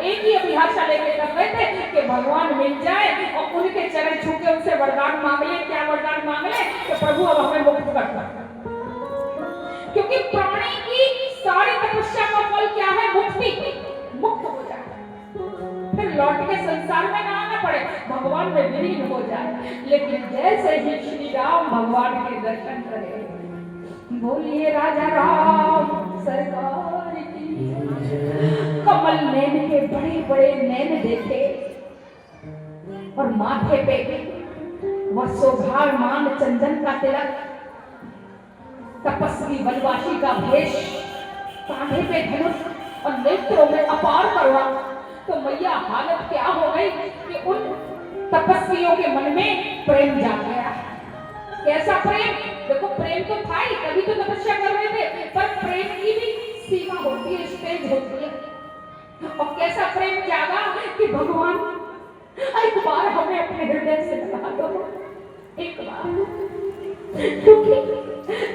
एक ही अभिलाषा लेके कर रहे थे कि भगवान मिल जाए और उनके चरण छू के उनसे वरदान मांग ले। क्या वरदान मांग ले कि प्रभु अब हमें मुक्त कर दो, क्योंकि प्राणी की सारी तपस्या का फल क्या है, मुक्ति, मुक्त हो जाए, फिर लौट के संसार में ना आना पड़े, भगवान में विलीन हो जाए। लेकिन जैसे ही श्री राम भगवान के दर्शन करे, बोलिए राजा राम सरकार की, कमल नैन के बड़े बड़े नैन देखे, और माथे पे वह शोभायमान चंदन का तिलक, तपस्वी वनवासी का भेष, कांधे पे धनुष और नेत्रों में अपार करुणा। तो मैया हालत क्या हो गई कि उन तपस्वियों के मन में प्रेम जाग गया। कैसा प्रेम? देखो प्रेम तो था ही, तभी तो तपस्या कर रहे थे, पर प्रेम की भी सीमा होती है, स्टेज होती है। और कैसा प्रेम जागा कि भगवान एक बार हमें अपने हृदय से लगा दो, एक बार। क्योंकि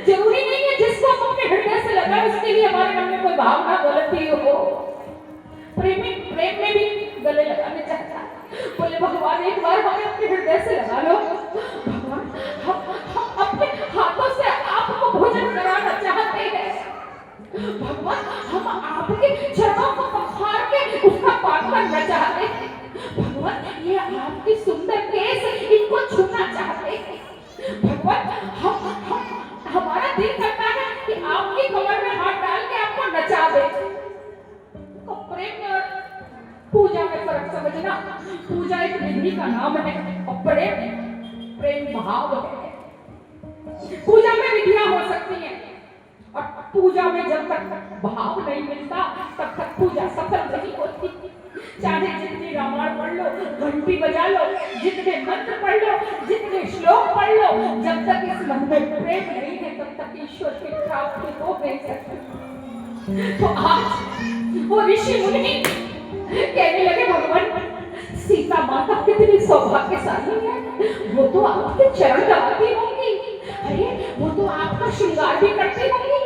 जरूरी नहीं है जिसको हम अपने हृदय से लगाए उसके लिए हमारे मन में कोई भावना गलत ही हो। प्रेमी प्रेम में भी गले लगाने चाहता है। बोले भगवान एक बार हमें अपने हृदय से लगा लो। भगवान हम अपने हाथों से आपको भोजन कराना चाहते हैं। भगवान हम आपके चरणों को पखार के उसका पान करना चाहते हैं। भगवान ये आपकी सुंदर केस इनको छूना चाहते हैं। भगवान हम हमारा दिल करता है कि आपकी कमर में हाथ डाल के आपको नचा दे। तो प्रेम और पूजा में फर्क समझना। पूजा एक विधि का नाम है और प्रेम भाव है। पूजा में विधियां हो सकती हैं और पूजा में जब तक भाव नहीं मिलता तब तक पूजा सफल नहीं होती। चाहे जितनी रामायण पढ़ लो, घंटी बजा लो, जितने मंत्र पढ़ लो, जितने श्लोक पढ़ लो, जब तक इस मन में प्रेम नहीं है तब तक ईश्वर की प्राप्ति हो नहीं सकती। तो आज वो ऋषि मुनि कहने लगे भगवान सीता माता कितनी सौभाग्यशाली है, वो तो आपके चरण दबाती होंगी, अरे वो तो आपका श्रृंगार भी करती होंगी।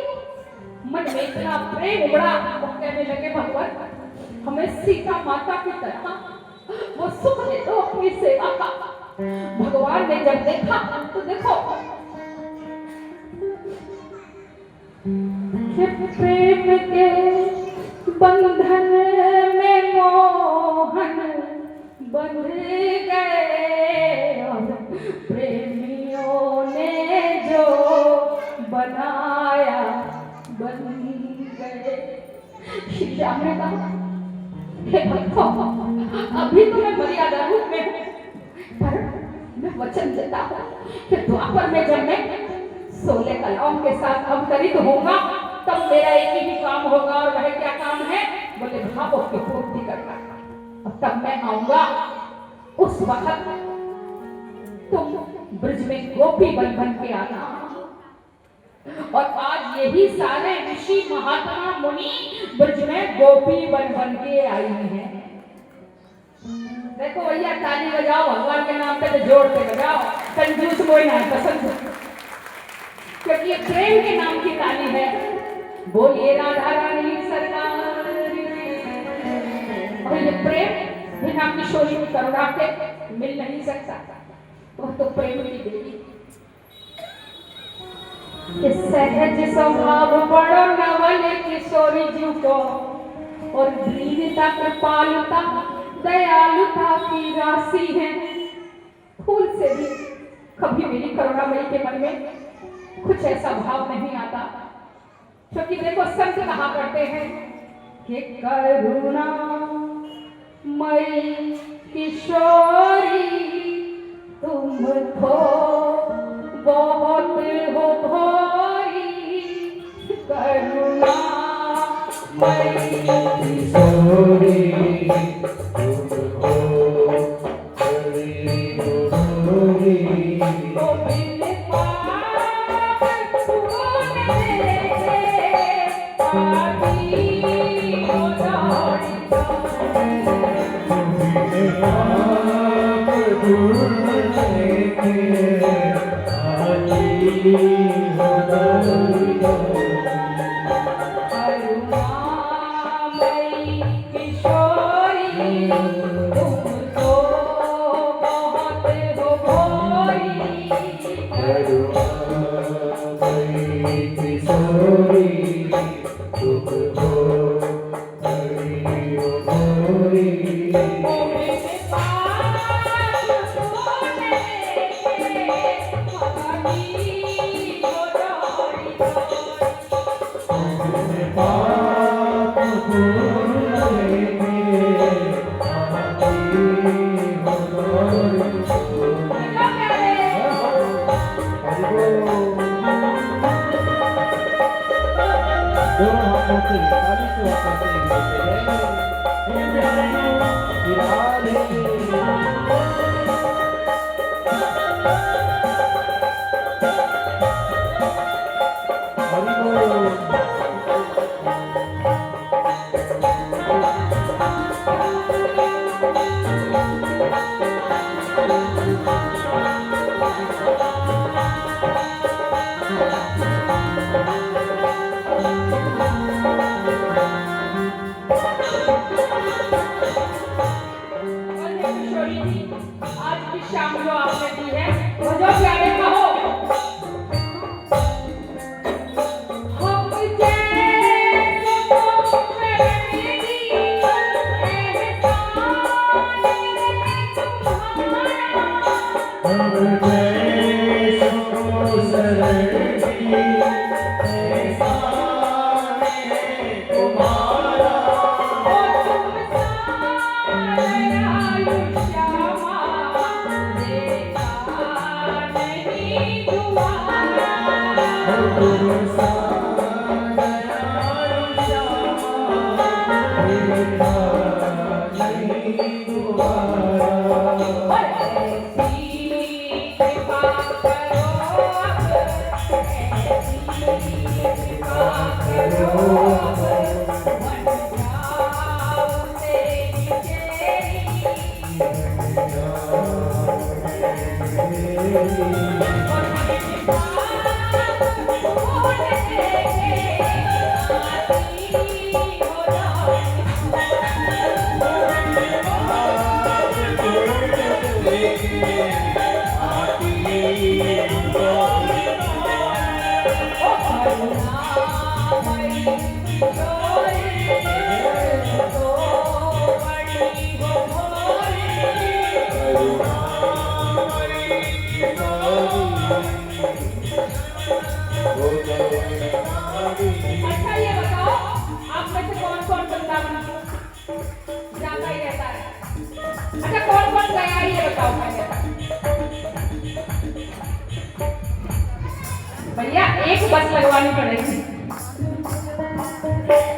मन में इतना प्रेम उमड़ा, वो कहने लगे भगवान हमें सीता माता की तरह वो सुख दे दो अपनी सेवा का। भगवान ने जब देखा तो देखो प्रेम के बंधन में मोहन बंध गए और प्रेमियों ने जो बनाया बन गए। श्री राम ने कहा हे भक्तों अभी तो मैं मर्यादा रूप में हूँ, पर मैं वचन देता हूँ कि द्वापर में जब मैं 16 कलाओं के साथ अवतरित होगा तब मेरा एक ही काम होगा और वह क्या काम है? बोले भावों की पूर्ति करना। और तब मैं आऊंगा, उस वक्त तुम ब्रज में गोपी बन के आना। और आज यही सारे ऋषि महात्मा मुनि ब्रज में गोपी बन के आई हैं। देखो भैया ताली बजाओ भगवान के नाम पे, तो जोर से बजाओ, कंजूस कोई ना पसंद, क्योंकि ये प्रेम के नाम की ताली है। बोलिए राधा रानी सरकार। और ये प्रेम बिना किशोरी की करुणा के मिल नहीं सकता। वह तो प्रेम की देवी। सहज स्वभाव बड़ो नवल किशोरी जी को और दीनता कृपालुता दयालुता की राशि है। फूल से भी कभी मेरी करुणामयी के मन में कुछ ऐसा भाव नहीं आता, क्योंकि देखो संत कहा करते हैं कि करुणा मई किशोरी तुमको बहुत हो भोरी, करुणा मई किशोरी तुमको बड़ी भोरी। तो मिल पार तूने आदि उदारी कृपा करो अब, ऐसी कृपा करो अब, बन जाओ तेरी अच्छा ये बताओ, आप में से कौन कौन वृंदावन जाता ही रहता है? अच्छा कौन कौन गया है ये बताओ पहले। भैया एक बस लगवानी पड़ेगी,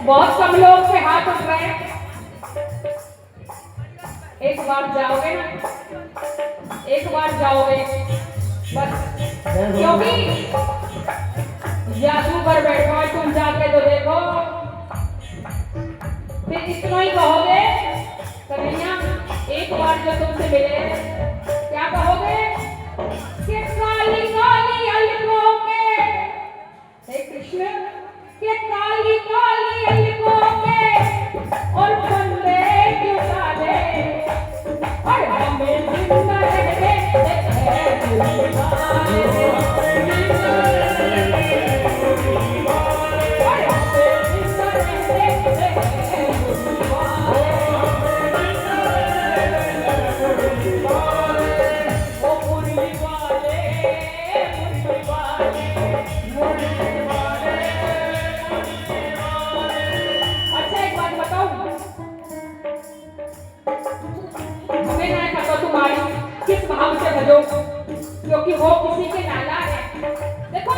बहुत कम लोग से हाथ उठ रहे हैं। एक बार जाओगे ना, एक बार जाओगे बस, क्योंकि जादूगर बैठो है, तुम जाके तो देखो, फिर इतना ही कहोगे कन्हैया, एक बार जो तुमसे मिले क्या कहोगे कि काली काली अलगों के, हे कृष्ण, कि काली काली अलगों के और बंदे क्यों साले, और हमें जिंदा रहने क्योंकि वो किसी के लाला है। देखो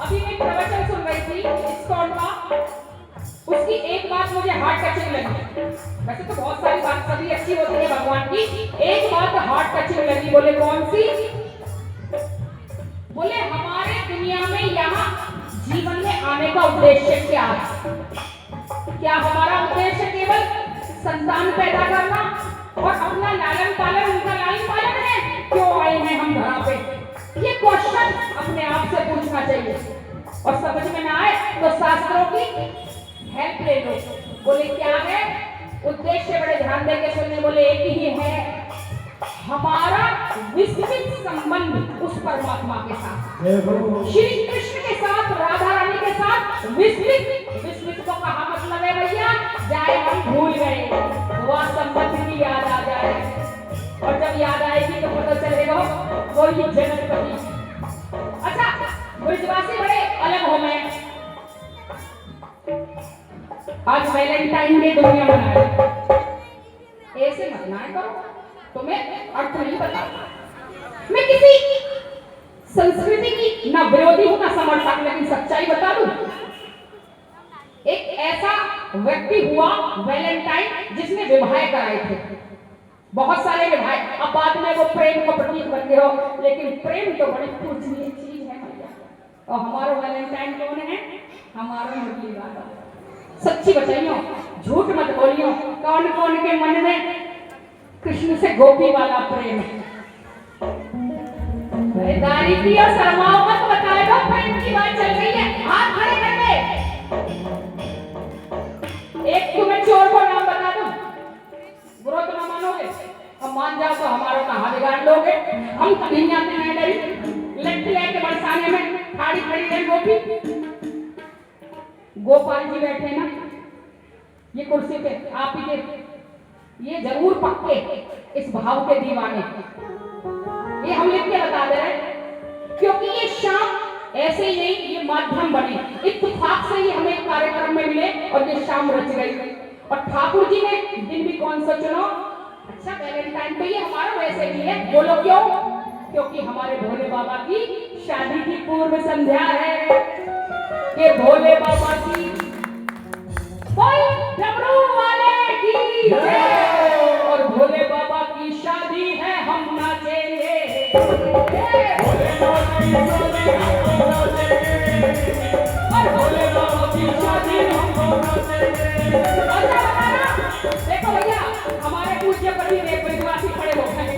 अभी मैं प्रवचन सुन रही थी इस्कॉन का, उसकी एक बात मुझे हार्ट टचिंग लगी। वैसे तो बहुत सारी बात सभी अच्छी होती है भगवान की, एक बात हार्ट टचिंग लगी। बोले कौन सी? बोले हमारे दुनिया में यहाँ जीवन में आने का उद्देश्य क्या है? क्या हमारा उद्देश्य केवल संतान पैदा करना और अपना लालन पालन, उनका लालन पालन है? क्यों आए हैं हम धरा पे? ये क्वेश्चन अपने आप से पूछना चाहिए, और समझ में ना आए तो शास्त्रों की हेल्प ले लो। बोले क्या है उद्देश्य? बड़े ध्यान देके सुनने। बोले एक ही है, हमारा विस्तृत संबंध उस परमात्मा के साथ, श्री कृष्ण के साथ, राधा रानी के साथ विस्तृत। विस्तृत को कहा मतलब है भैया, जाए हम भूल गए, वह संबंध की याद आ जाए, और जब याद आएगी तो पता चलेगा कोई जगतपति। अच्छा ब्रजवासी बड़े अलग हो गए। आज वैलेंटाइन डे दुनिया मनाए, ऐसे मनाए करो, तुम्हें अर्थ नहीं पता। मैं किसी संस्कृति की ना विरोधी हूं ना समर्थक, लेकिन सच्चाई बता दूं, एक ऐसा व्यक्ति हुआ वैलेंटाइन जिसने विवाह कराए थे, बहुत सारे विवाह। अब बाद में वो प्रेम का प्रतीक बन गए हो, लेकिन प्रेम तो बड़ी पूजनीय चीज है भैया। और हमारा वैलेंटाइन कौन है? हमारा मुरली वाला। सच्ची बताइयो, झूठ मत बोलियो। कौन कौन के मन में कृष्ण से गोपी वाला प्रेम है? दारी की और शर्माओ मत, बताए दो प्रेम की बात चल रही है, हाथ खड़े कर दे। एक तुम्हें चोर को नाम बता दूं, बुरा तो ना मानोगे, हम मान जाओ तो हमारा कहाँ बिगाड़ लोगे। हम कभी जाते हैं डरी लट्ठी लेके बरसाने में खाड़ी खड़ी रही गोपी। गोपाल जी बैठे ना ये कुर्सी पे, आप ही के, ये जरूर पक्के इस भाव के दीवाने। ये हम लिख के बता दे रहे हैं, क्योंकि ये शाम ऐसे ही नहीं, ये माध्यम बने, इत्तेफाक से ही हमें कार्यक्रम में मिले और ये शाम रच गई। और ठाकुर जी ने दिन भी कौन सा चुनो? अच्छा वैलेंटाइन पे ये हमारा वैसे भी है। बोलो क्यों? क्योंकि हमारे भोले बाबा की शादी की पूर्व संध्या है। ये भोले बाबा की कोई डमरू वाले की जय, और भोले बाबा की शादी है, हम नाचेंगे। देखो भैया हमारे पूज्य पति एक ब्रजवासी खड़े हो गए।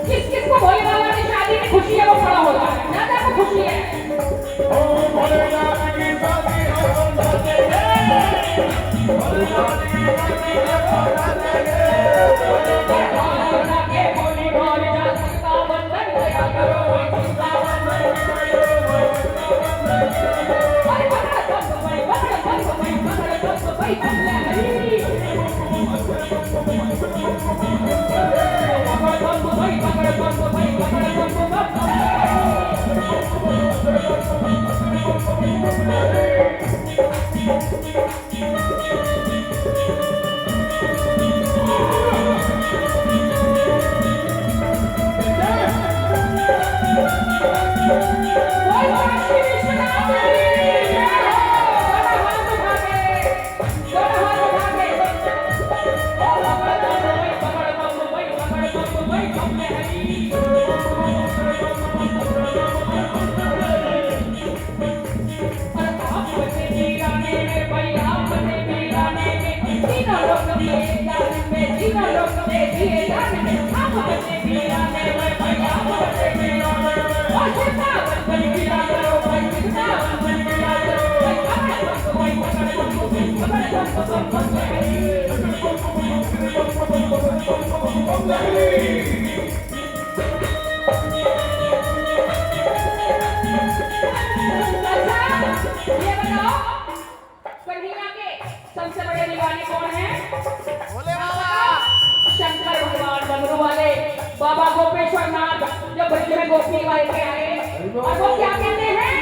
किस किस को भोले बाबा की शादी में खुशी है वो खड़ा होता है। दादा को खुशी है। सबसे बड़े दीवाने कौन हैं? भोले बाबा, शंकर भगवान डमरू वाले बाबा गोपेश्वर नाथ जो ब्रज में गोपी वाले के आए और वो क्या कहते हैं?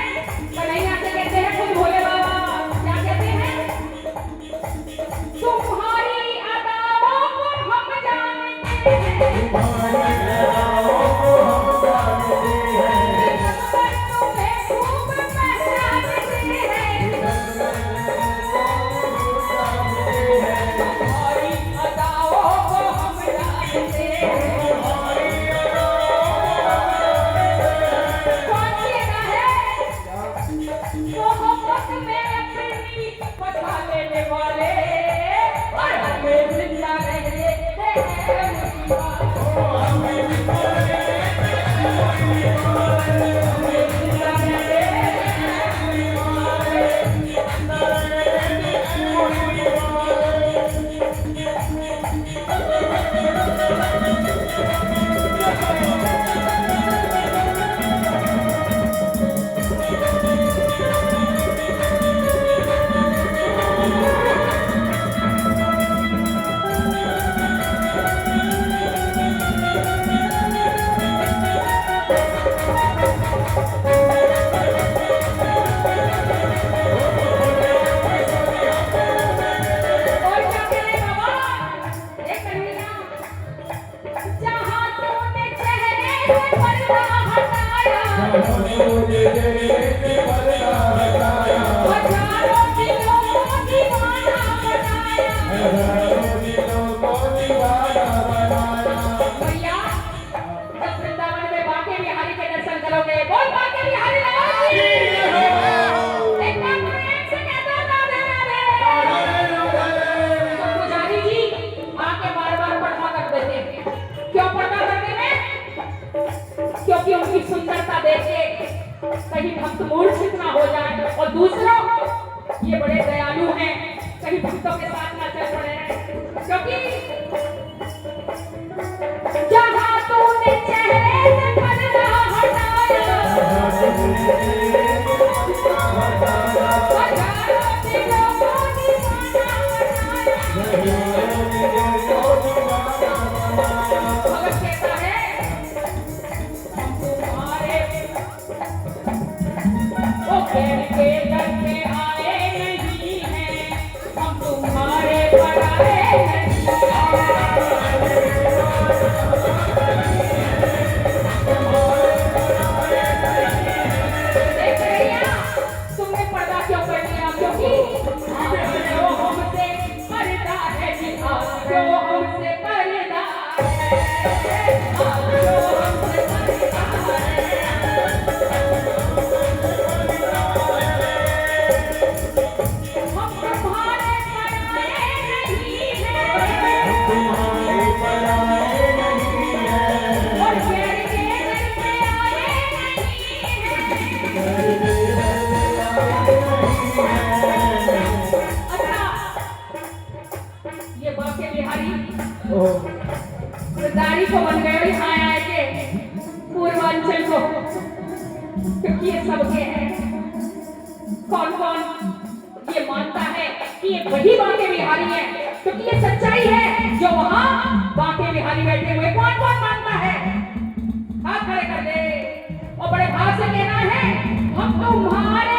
कन्हैया से कहते हैं खुद भोले बाबा क्या कहते हैं? तुम्हारी अदाओं को हम जानते हैं, तुम्हें खूब पहचानते हैं। तुम्हारी अदाओं को हम जानते हैं। कौन सी अदा है? मोहब्बत में अपनी बता लेने वाले और हमें जिंदा रहने देते और क्या कह रहे बाबा? एक कन्हैया जहाँ तूने चेहरे से पर्दा हटाया, हजारों दिलों को दीवाना बनाया। भैया जब वृंदावन में बांके बिहारी के दर्शन करोगे, बोल बांके बिहारी लाल की। एक बार प्रेम से कह दो राधे राधे। तो पुजारी जी आके बार-बार पढ़ा कर देते हैं। क्यों पढ़ा करते हैं? क्योंकि उनकी सुंदरता देख के कहीं भक्त मूर्छित ना हो जाए और दूसरों ये बड़े दयालु हैं, कहीं भक्तों के साथ ना चल पड़े। क्योंकि जहाँ तूने चेहरे से पर्दा हटाया, हजारों दिलों को दीवाना बनाया। भगत कहता है हम तुम्हारे ओ प्रेम के दर पे आए नहीं हैं, हम तुम्हारे पर आए नहीं। कि ये वही बांके बिहारी है, क्योंकि ये सच्चाई है जो वहां बांके बिहारी बैठे हुए कौन कौन मानता है। हाथ खड़े कर दे और बड़े भाव से कहना है, हम तुम्हारे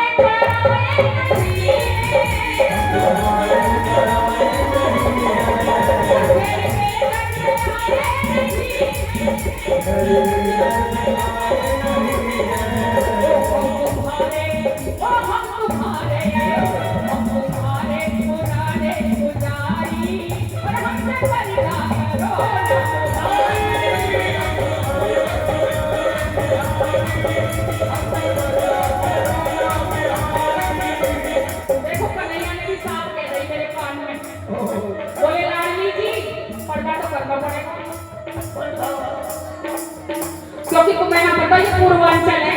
क्योंकि तुम्हें ना पता ये पूर्वांचल है,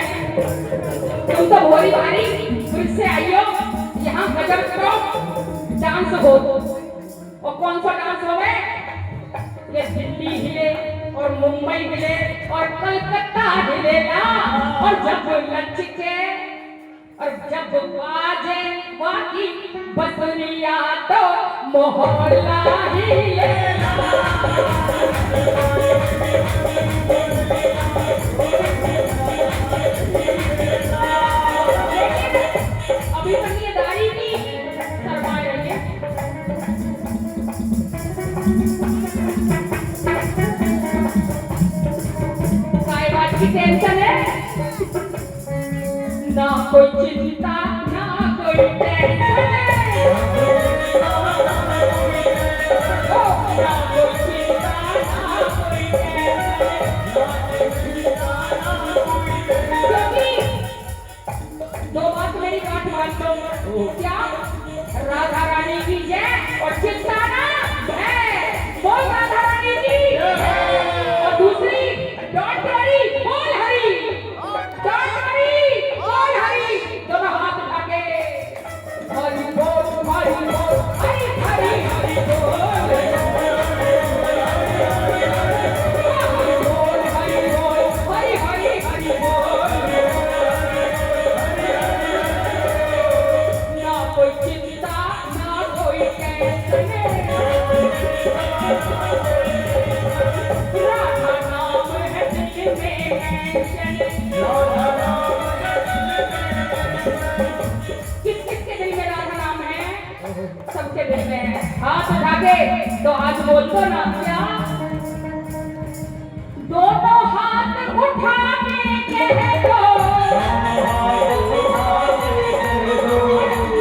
तुम तो भोरी भारी फिर से आइयो यहाँ गजब करो डांस हो। और कौन सा डांस हो गए, ये दिल्ली हिले और मुंबई हिले और कलकत्ता हिलेगा, और जब लचके और जब बाजे बाकी बसरिया तो मोहल्ला हिलेगा। अभी तक ये दाढ़ी की सरमाए रही है। काय बात की टेंशन है, ना कोई चिंता ना कोई टेंशन है, ना कोई चिंता ना कोई दो बात मेरी गांठ बांध लो, क्या राधा रानी की जय और चिंता ना है, बोल राधा रानी की, और दूसरी डॉट हरी बोल हरी, डॉट हरी बोल हरी, दोनों हाथ उठा के हरी बोल हरी बोल हरी हरी हरी बोल हरी बोल हरी बोल हरी हरी हरी बोल। ना कोई चिंता ना कोई टेंशन, राधा नाम है दिल में टेंशन। किस किस के दिल में राधा नाम है, सबके दिल में है। हाथ उठा के तो आज बोल दो ना, क्या दोनों हाथ उठा के कह दो,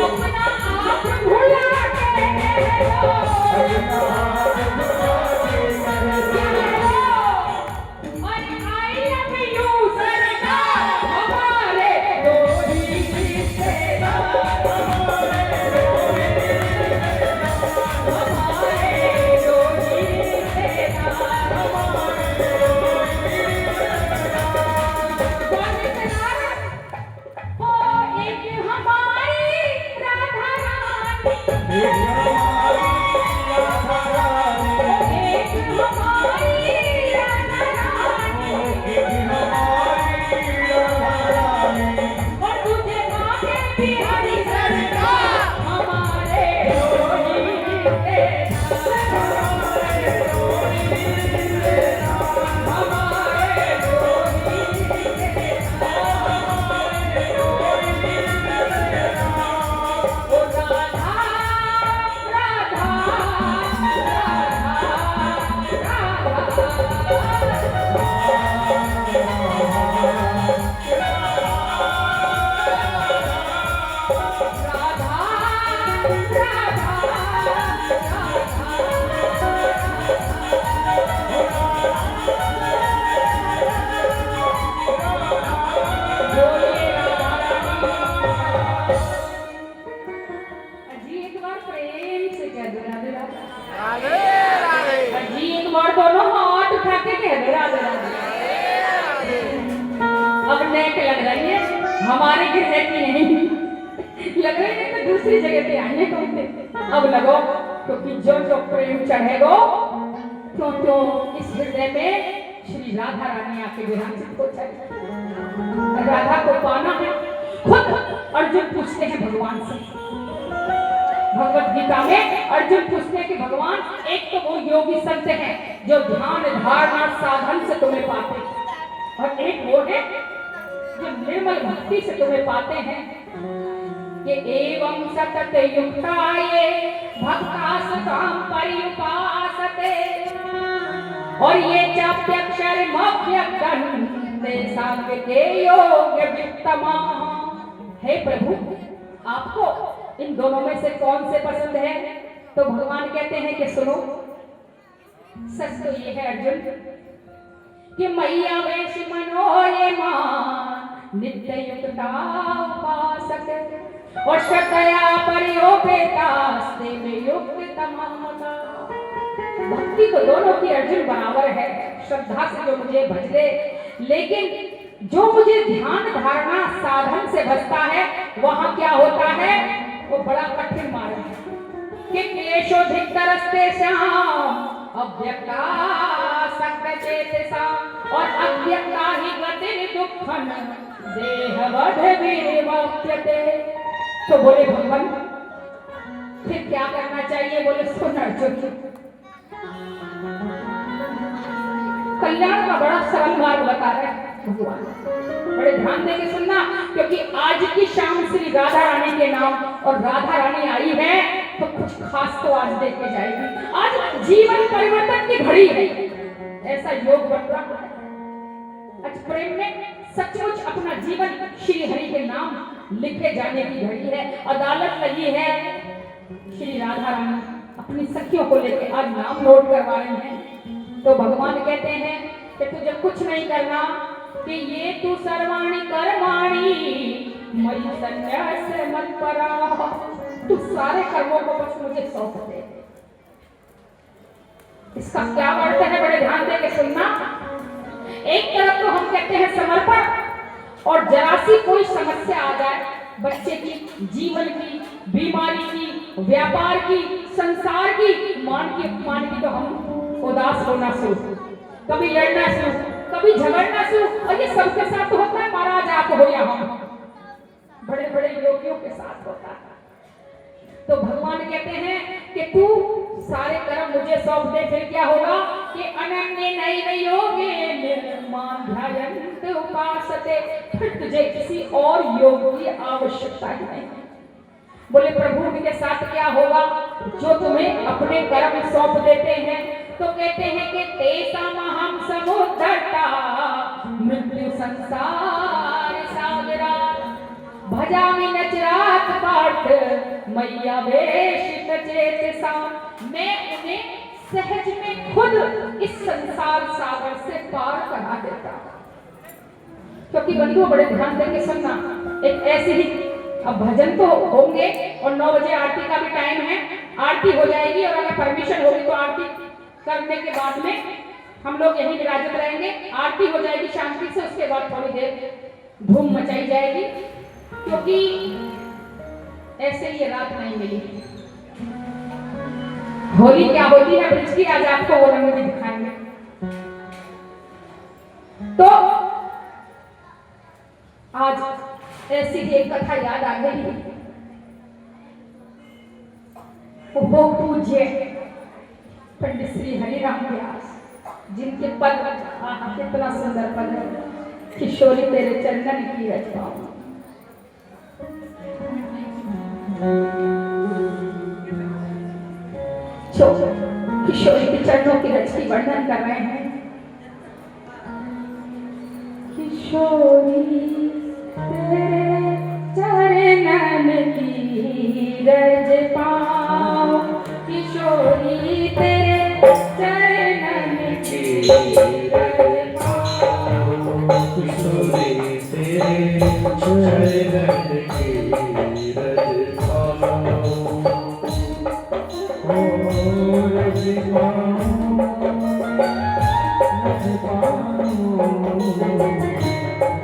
अपना आप भुला के कह दो, और आई लव यू सरदार हमारे दो ही रिश्तेदार, हमारे दो ही रिश्तेदार, कौन रिश्तेदार हो, एक हमारी राधा रानी, एक हमारी राधा रानी, और तुझे बाके बिहारी सरकार हमारे दो ही रिश्तेदार, हमारे दो ही रिश्तेदार, हमारे दो ही रिश्तेदार, हमारे दो ही रिश्तेदार। ओ राधा राधा जी एक बार प्रेम से कह दो राधे राधे, जी एक बार दोनों हाथ उठा के कह दो राधे राधे। अब नेक लग रही है, हमारे गिरने की नहीं लग रही है, तो दूसरी जगह पे आने को अब लगो, क्योंकि जो जो प्रेम चढ़ेगो क्यों क्यों इस हृदय में श्री राधा रानी आके विराजित हो जाए। राधा को पाना है, खुद अर्जुन पूछते हैं भगवान से, भगवत गीता में अर्जुन पूछते हैं कि भगवान, एक तो वो योगी संत हैं जो ध्यान धारणा साधन से तुम्हें पाते हैं, और एक वो है जो निर्मल भक्ति से तुम्हें पाते हैं कि एवं सतत युक्ताये भक्तासतां पर्युपासते, और ये चाप्यक्षरमभ्यगन्ते सांख्ये योगवित्तमा। हे प्रभु, आपको इन दोनों में से कौन से पसंद है? तो भगवान कहते हैं कि सुनो, सच तो ये है अर्जुन कि मैया वैश्य मनो ये मान नित्य युक्ता उपासक और श्रद्धया पर्योपेतास्ते में युक्त तमामता। भक्ति तो दोनों की अर्जुन बराबर है, श्रद्धा से जो मुझे भज ले, लेकिन जो मुझे ध्यान धारणा साधन से भजता है वहां क्या होता है? वो बड़ा कठिन मार्ग है कि क्लेशोधिकतरस्ते श्याम अव्यक्ता सक्तचेतसा और अव्यक्ता ही गतिर् दुःखं देहवध विनिवर्त्यते। तो बोले भगवान, फिर क्या करना चाहिए? बोले सुन अर्जुन, कल्याण का बड़ा सरल मार्ग बता रहे हैं भगवान, बड़े ध्यान देके सुनना, क्योंकि आज की शाम श्री राधा रानी के नाम और राधा रानी आई है तो कुछ खास तो आज देख के जाएगी। आज जीवन परिवर्तन की घड़ी है, ऐसा योग बन रहा है। आज प्रेम में सचमुच अपना जीवन श्री हरि के नाम लिखे जाने की घड़ी है। अदालत लगी है, श्री राधा रानी अपनी सखियों को लेकर आज नाम नोट करवा रही हैं। तो भगवान कहते हैं कि तुझे कुछ नहीं करना, कि ये तू सर्वाणि कर्माणि मयि संन्यास मत्परा, तू सारे कर्मों को बस मुझे सौंप दे। इसका क्या अर्थ है? बड़े ध्यान देके सुनना। एक तरफ तो हम कहते हैं समर्पण, और जरा सी कोई समस्या आ जाए, बच्चे की, जीवन की, बीमारी की, व्यापार की, संसार की, मान की अपमान की, तो हम उदास होना शुरू, कभी लड़ना शुरू, कभी झगड़ना शुरू, और ये सबके साथ होता है। महाराज आप हो या हम, बड़े बड़े योगियों के साथ होता है। तो भगवान कहते हैं कि तू सारे कर्म मुझे सौंप दे, फिर क्या होगा? कि अनन्य नैव योगे निर्माण ध्यायन्त उपासते, फिर तुझे किसी और योग की आवश्यकता ही नहीं। बोले प्रभु के साथ क्या होगा? जो तुम्हें अपने कर्म सौंप देते हैं, तो कहते हैं कि तेषामहं समुद्धर्ता मृत्यु संसार सागरा भजामि नचरात पाठ मैया वेशित चेतसा। मैं उन्हें सहज में खुद इस संसार सागर से पार करा देता। क्योंकि बंधुओं बड़े ध्यान देके सुनना, एक ऐसी ही, अब भजन तो होंगे और 9 बजे आरती का भी टाइम है, आरती हो जाएगी, और अगर परमिशन होगी तो आरती करने के बाद में हम लोग यहीं विराजित रहेंगे। आरती हो जाएगी शांति से, उसके बाद थोड़ी देर धूम मचाई जाएगी, क्योंकि ऐसे ये रात नहीं मिली। होली क्या होती है ब्रज की, आज आपको वो रंग भी दिखाएंगे। तो आज ऐसी ही एक कथा याद आ गई। वो पूज्य पंडित श्री हरिराम व्यास, जिनके पद, कितना सुंदर पद है, किशोरी तेरे चंदन की रज पाऊं। किशोरी के चरणों की रज की वर्णन कर रहे हैं। किशोरी तेरे चरणन की रज पाऊं, किशोरी तेरे चरणन की रज पाऊं, किशोरी तेरे चरणन की रज पाऊं, रज पाऊं, रज पाऊं,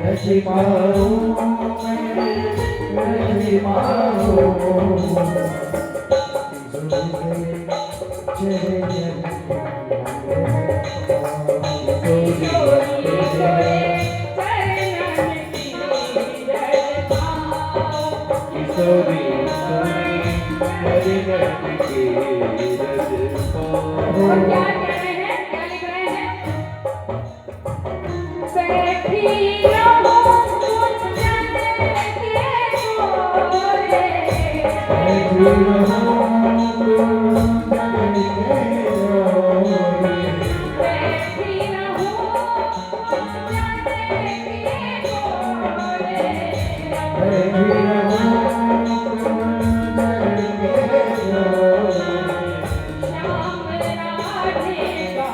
रज पाऊं, रज पाऊं, किशोरी और क्या कह रहे हैं, क्या लिख रहे हैं? बैठी रहो गुंजन के गोरे, बैठी रहो गुंजन के गोरे, श्याम राधे का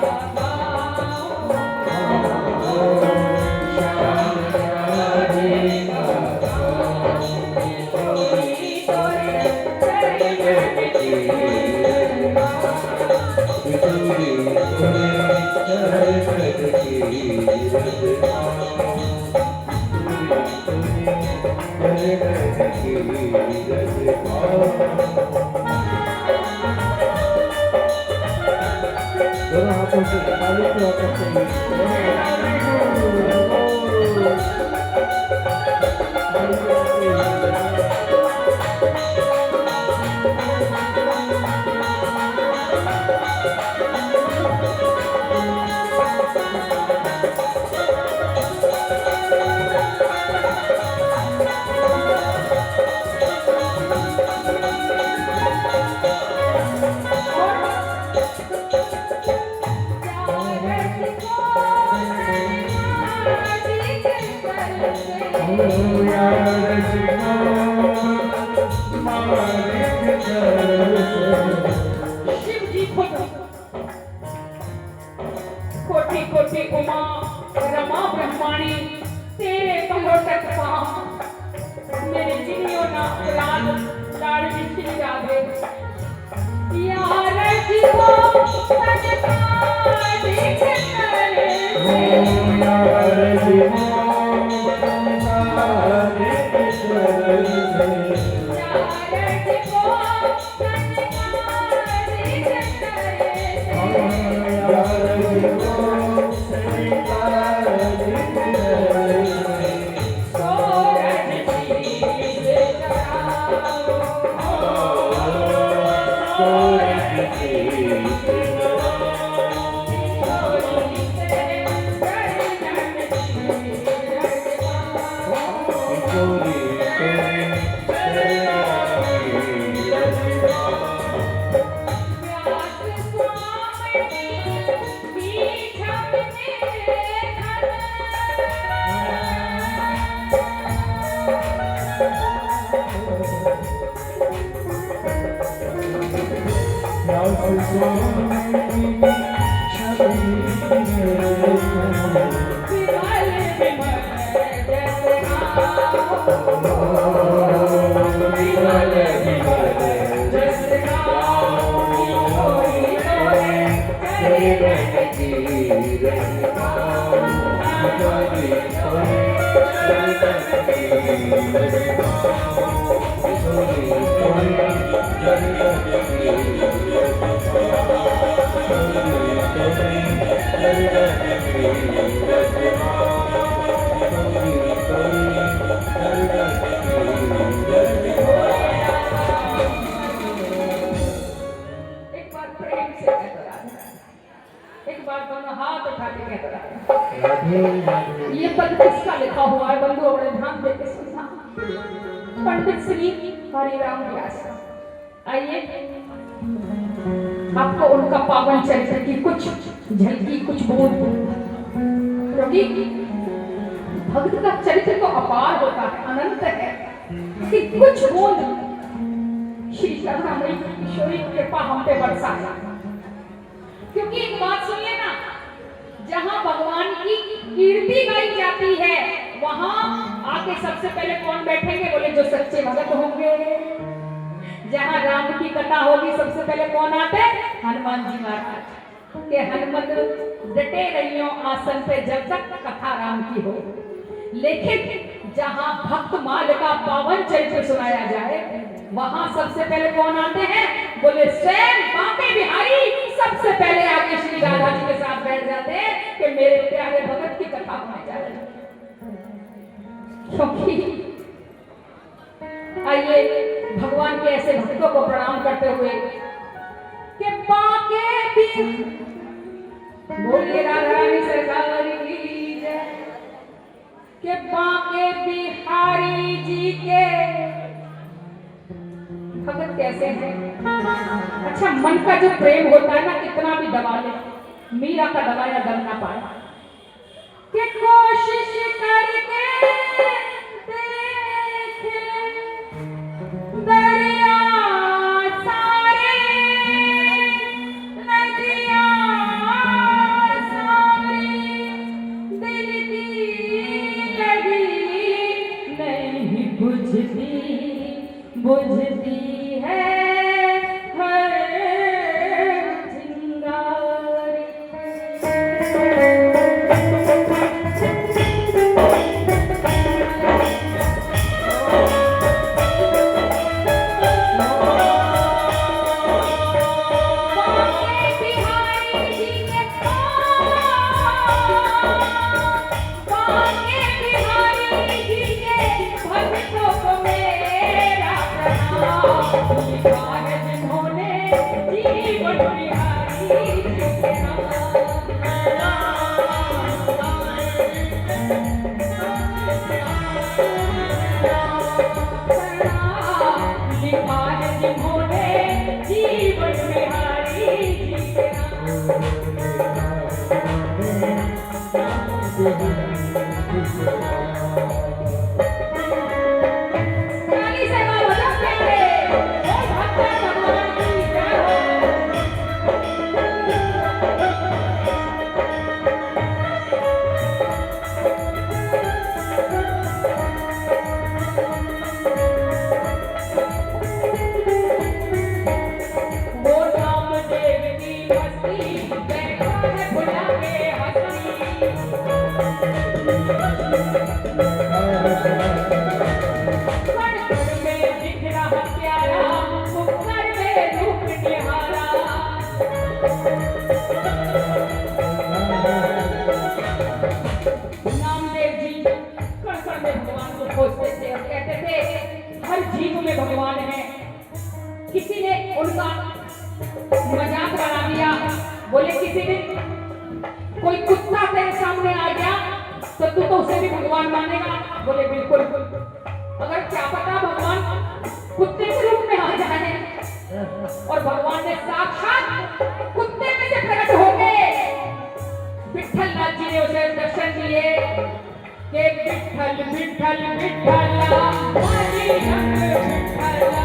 दोनों हाथों से ताली को आपस शिव जी कोटि कोटि उमा रमा ब्रह्माणी तेरे कमरों तक पाऊं, मेरे जिनियों ना लाल लाड़ श्री राधे यार जीवो सजता दिख करे एक बार दोनों हाथ उठा के कह रहा ये पद किसका लिखा हुआ है बंधु अपने ध्यान देके सुनना। पंडित श्री हरिराम व्यास। आइए आपको उनका पावन चरित्र की कुछ झलकी कुछ बूंद, क्योंकि भक्त का चरित्र तो अपार होता है, अनंत है, कि कुछ बूंद श्री करुणामयी ईश्वरी कृपा हम पे बरसा। क्योंकि एक बात सुन लेना, जहां भगवान की कीर्ति गाई जाती है वहां आके सबसे पहले कौन बैठेंगे? बोले जो सच्चे भगत होंगे। जहां राम की कथा होगी सबसे पहले कौन आते? हनुमान जी महाराज के हनुमत डटे रहियो आसन पे जब तक कथा राम की हो। लेकिन जहां भक्त माल का पावन चरित्र सुनाया जाए वहां सबसे पहले कौन आते हैं? बोले स्वयं बांके बिहारी सबसे पहले आके श्री राधा जी के साथ बैठ जाते हैं कि मेरे प्यारे भगत की कथा सुनाई जा रही है। क्योंकि आइए भगवान के ऐसे भक्तों को प्रणाम करते हुए कि बाके भी बोलिए राधा रानी सरकार की जय कि बाके बिहारी जी के भगत कैसे हैं। अच्छा, मन का जो प्रेम होता है ना, कितना भी दबा ले, मीरा का दबाया दम ना पाए कि कोशिश करके देख दरिया सारे नदिया सारी दिल की लगी नहीं बुझती है हर चिंगारी। भगवान है। किसी ने उनका मजाक बना दिया, बोले किसी ने कोई कुत्ता तेरे सामने आ गया तो तू तो उसे भी भगवान मानेगा। बोले बिल्कुल, अगर क्या पता भगवान कुत्ते के रूप में आ जाए। और भगवान ने साक्षात कुत्ते में से प्रकट हो गए। विठल नाथ जी ने उसे दर्शन दिए कि विठल विठल विठला मारी रंग विठला।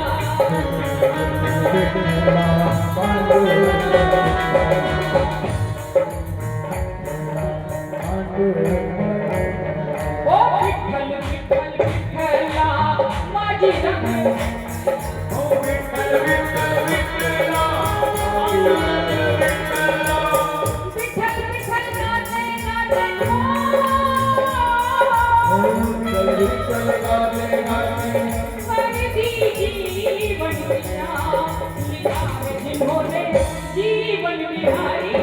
ओ विठल विठल विठला मारी रंग, ओ विठल विठल विठला मारी रंग विठला। विठल विठल गाते गाते विठल गाते गाते जीवन लिखा है जिन्होंने जीवन बिहारी।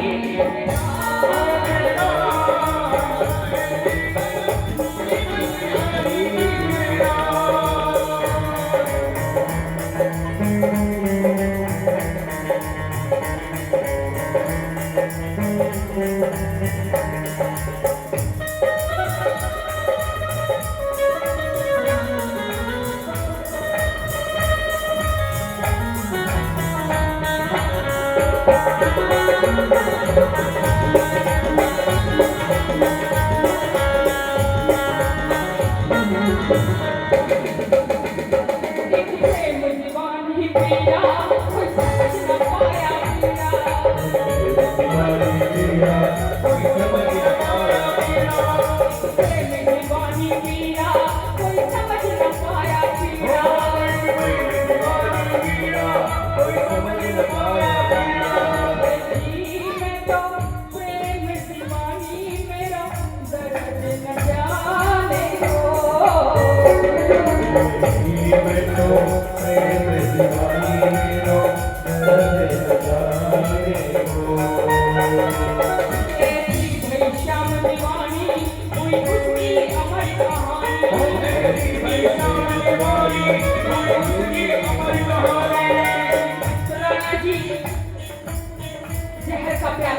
कहानी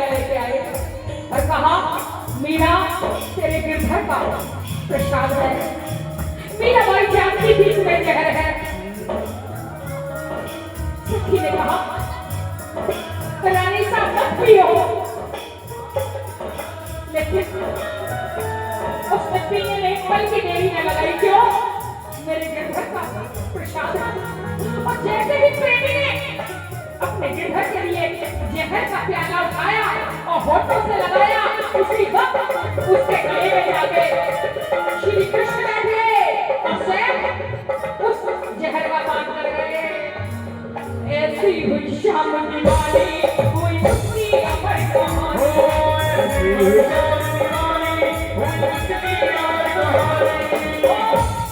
गिरधर लेके आए और कहा मीरा तेरे गिरधर का प्रसाद है। मीरा भाई जानती थी तुम्हें जहर है। सखी ने कहा रानी साहब मत पियो, लेकिन उसने पीने में एक पल की देरी न लगाई। क्यों? मेरे गिरधर का प्रसाद है। और जैसे ही प्रेमी ने अपने गिरधर के लिए जहर का प्याला उठाया और होठों से लगाया, उसी वक्त उसके गले में जाके श्री कृष्ण बैठे और स्वयं उस जहर का पान कर गए। ऐसी हुई शाम दिवाली, कोई उसकी अमर कहानी।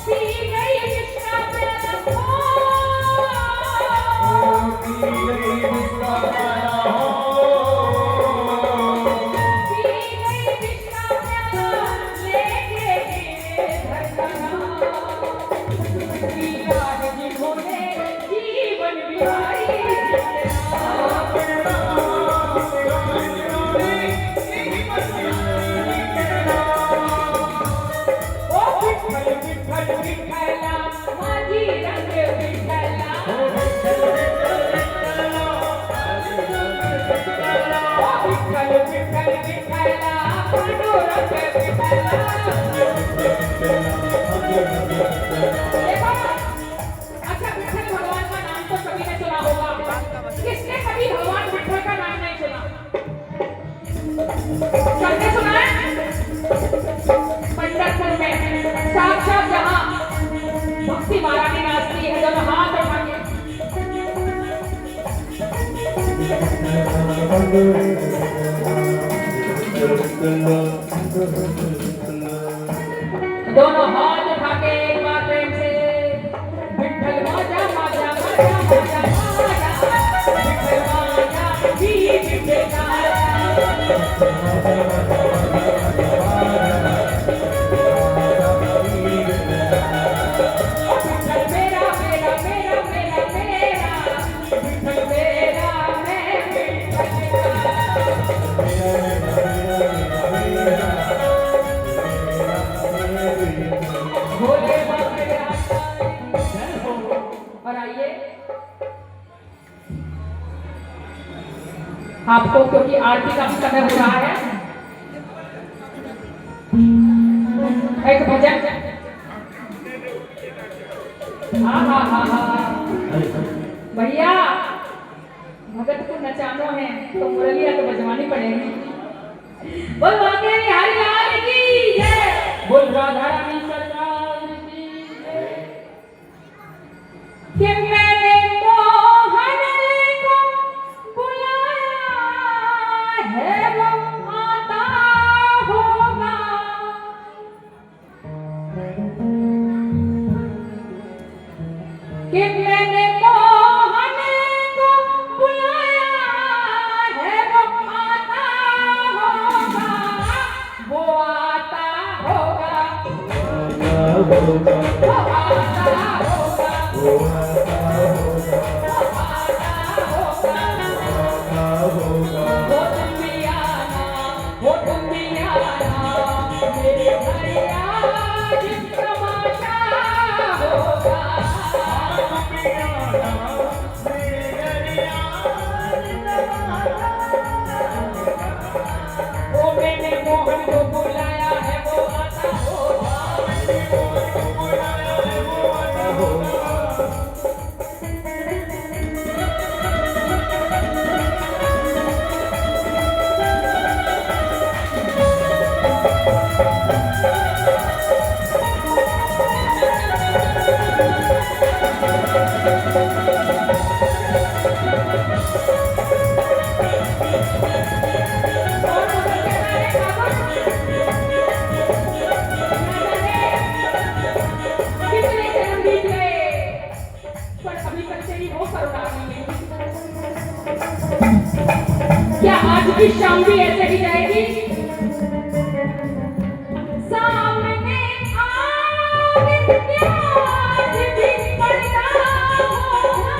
पी गई कृष्णा प्याला, साक्षात जहां भक्ति महारानी नाचती है, जब हाथ उठाएंगे दोनों हाथ उठा के एक बार प्रेम से विठ्ठल माजा माजा माजा माजा माजा विठ्ठल माजा जी विठ्ठल आपको, क्योंकि आरती का भी समय हो रहा है, एक भजन। भैया भगत को नचानो है तो मुरलिया तो बजवानी पड़ेगी। बोल वाके बिहारी लाल की जय, बोल राधा रानी सरकार की जय। कि मैंने मोहन को बुलाया है, वो आता होगा। कि मैंने मोहन को बुलाया है, वो आता होगा, वो आता होगा, वो आता होगा। वो तुम भी आना, वो तुम भी आना, मेरे भैया जिस तमाशा होगा। वो मैंने मोहन को बुलाया है, वो आता होगा। क्या आज की शाम भी ऐसे ही जाएगी? सामने आज भी पड़ता होगा।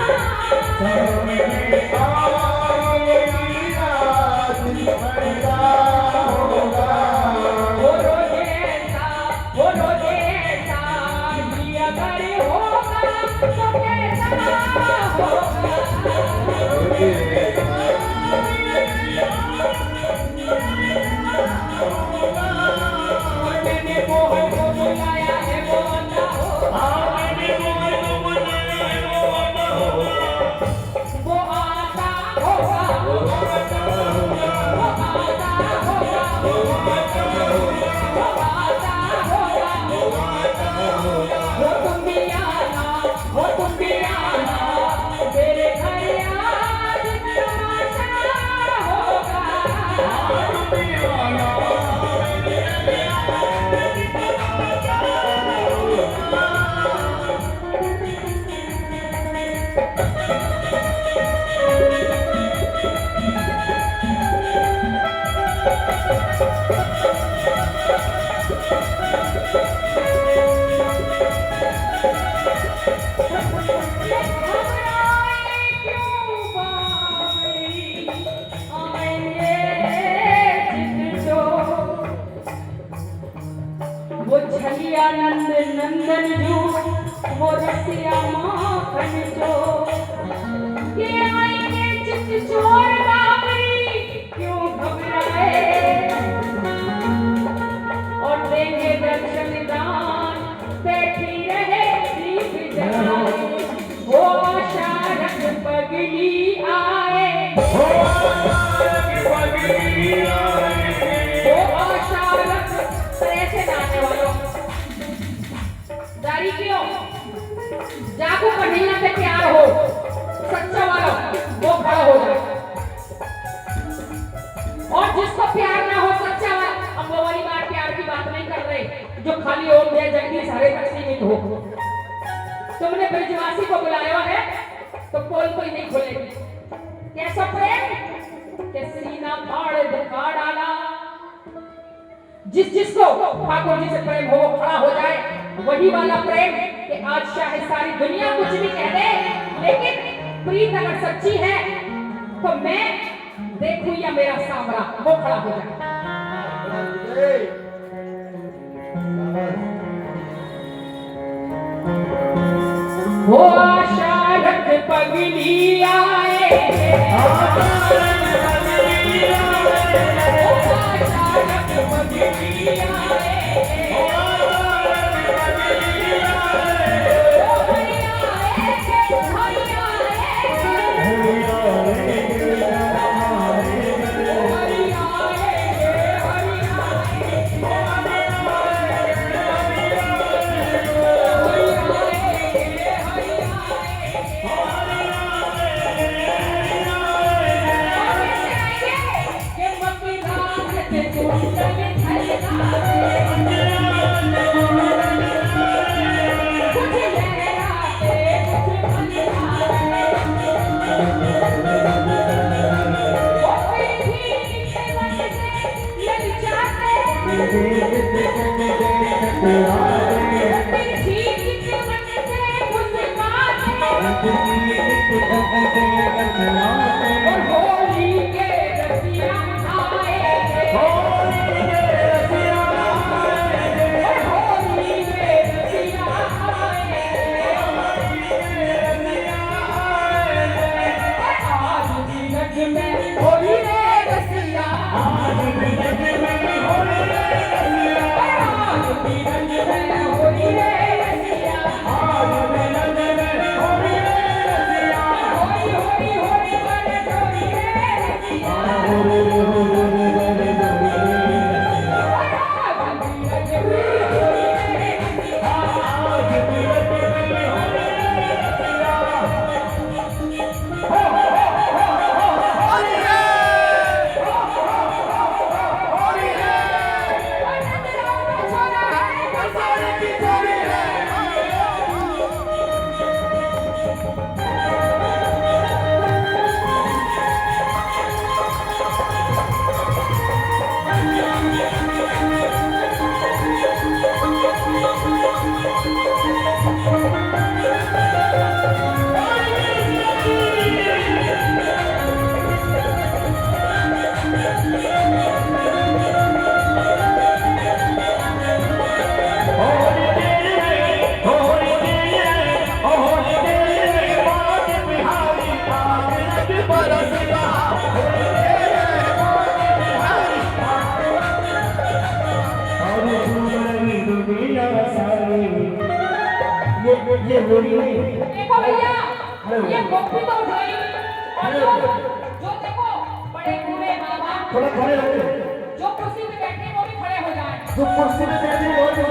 वो छलिया नंद नंदन जो वो रसिया माखन जो ये आएंगे चित चोर बाबरी क्यों घबराए और देंगे दर्शन दान बैठी रहे दीप जलाए वो आशा रख पगली आए वो आशा रख ऐसे गाने वालों जारी क्यों जागो कन्हैया से प्यार हो सच्चा वाला वो खड़ा हो जाए और जिसको प्यार ना हो सच्चा वाला हम वो वाली बात प्यार की बात नहीं कर रहे जो खाली ओम जय जगदीश हरे तक सीमित हो तुमने ब्रजवासी को बुलाया है तो पोल कोई नहीं खोलेगी कैसा प्रेम के सीना फाड़ दिखा डाला जिसको ठाकुर जी से प्रेम हो वो खड़ा हो जाए वही वाला प्रेम कि आज चाहे सारी दुनिया कुछ भी कह दे लेकिन प्रीत अगर सच्ची है तो मैं देखूं या मेरा सामरा वो खड़ा हो जाए वो आशा रख पगली आए ये मेरी नहीं देखो भैया ये गोपी तो उठाई और जो देखो बड़े बूढ़े बाबा थोड़ा खड़े रहो जो कुर्सी पे बैठे वो भी खड़े हो जाए जो कुर्सी पे बैठे वो भी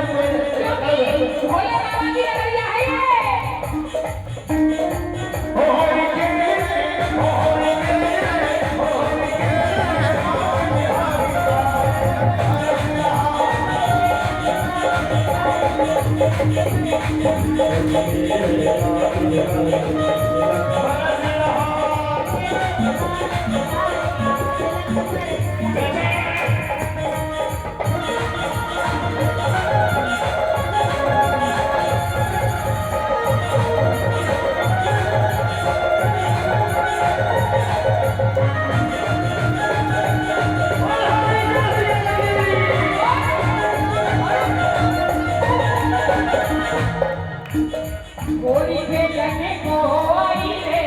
भोले बाबा की नगरिया है ये होली खेलने को आई रे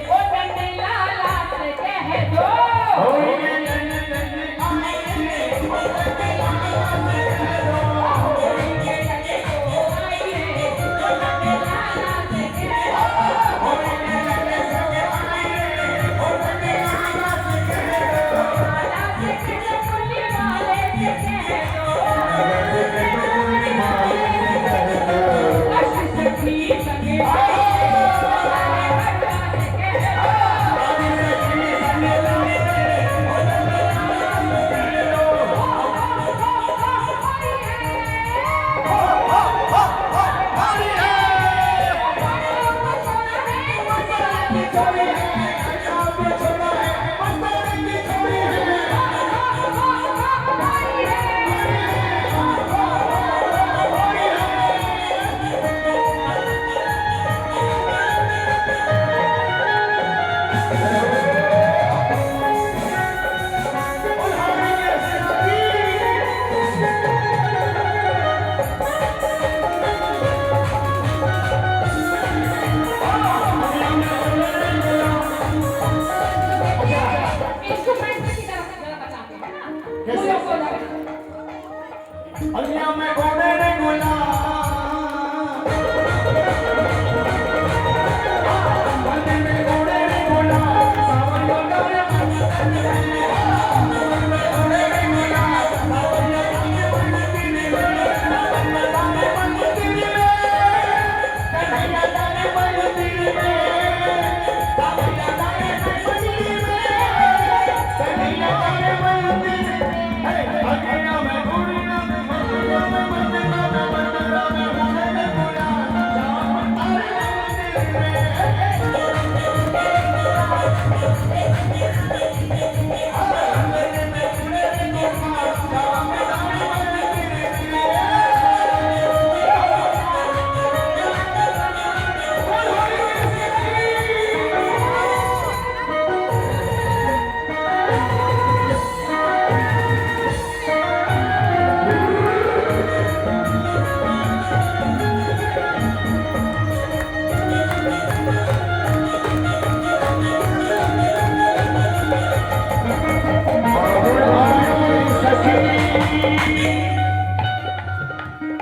ओ नंद लाला से कह दो होली खेलने को आई रे ओ नंद लाला से कह दो होली खेलने को आई रे ओ नंद लाला से कह दो होली खेलने को आई रे ओ नंद लाला से कह दो लाला से कह दो पुली वाले से कह दो सखी संगे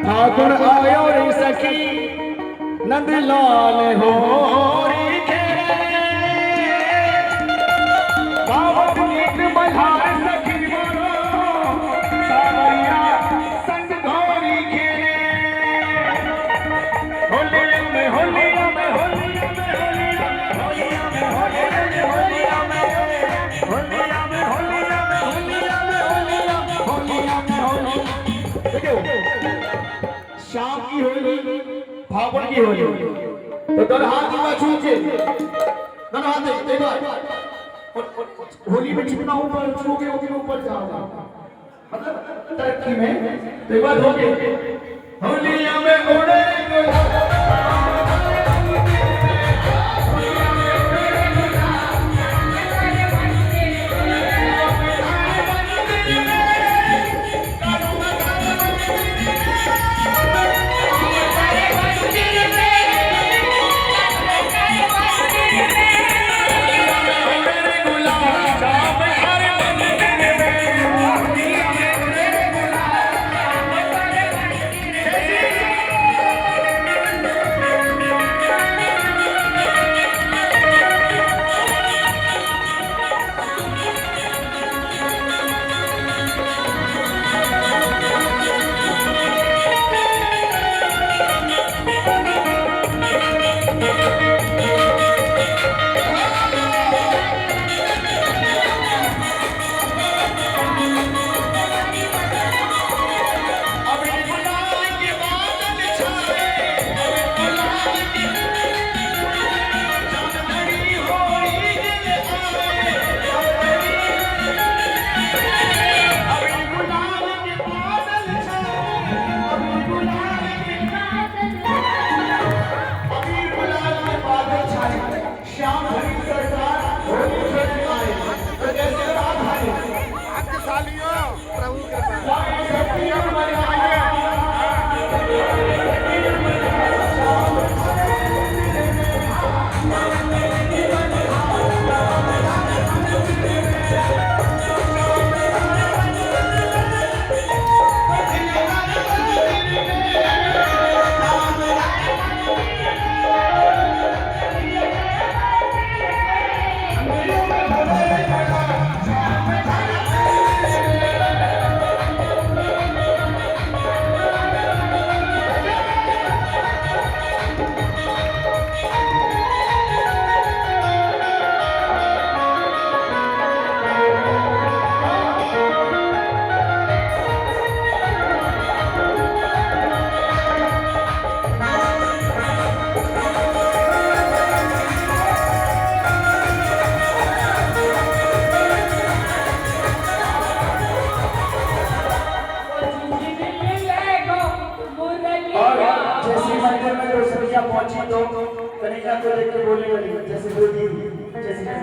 फागुन आयो रे सखी नंद लाल हो रे खेले गावत गीत बधाए सखी बोलो सावरिया संग धोरी खेले होलिया में होलिया में होलिया में होलिया में होलिया में होलिया में होलिया में होलिया में होलिया में होलिया में होलिया में होलिया देखो शाम की होली फागुन की होली तो दोनों हाथ की बात छूचे दोनों हाथ एक बार होली में जितना ऊपर छूगे उतने ऊपर जाओगे मतलब तरक्की में तो एक बार होगे होलिया में उड़े बच्चियां पहुंची तो कन्हैया को लेकर बोलने लगी जैसे बोली जैसे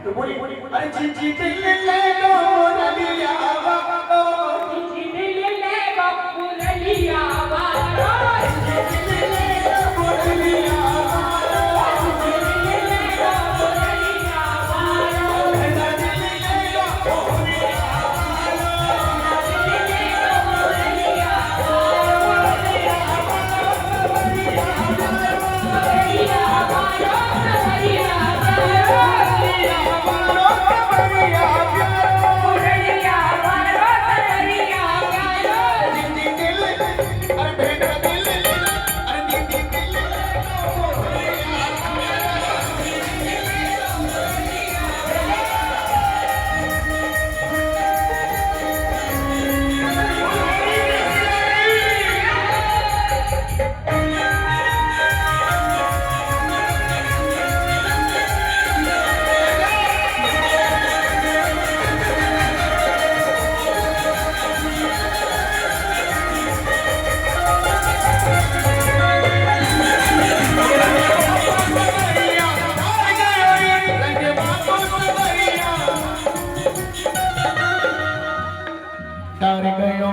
तो बोली अरे चिंची दिल ले लो रलिया बाबा चिंची दिल ले बाबू रलिया बाबा चिंची दिल ले लो रलिया डर गयो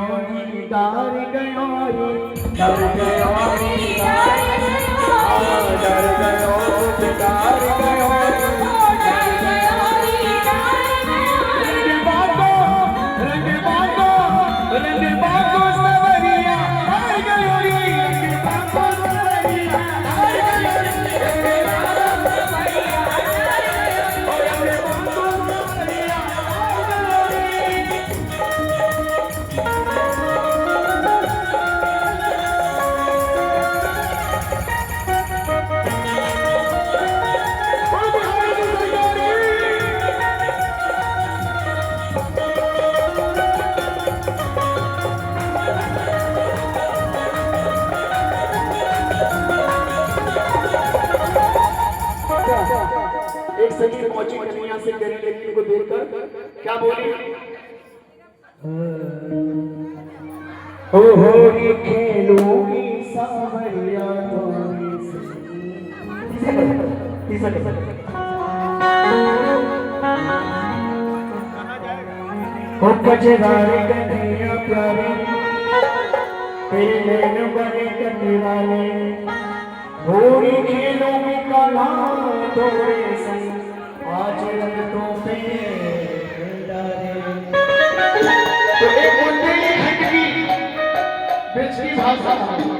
एक सखी पहुंची कन्हैया से गरी लड़की को देखकर क्या बोली ओ होरी खेलूंगी सावरिया तोरी से ओ कजरारी कन्हैया प्यारी तेरे नैन बने करने वाले होरी खेलूंगी कान्हा तोरे संग आज रंगों पे डाले तो एक मुंडली खटकी पिछली भाषा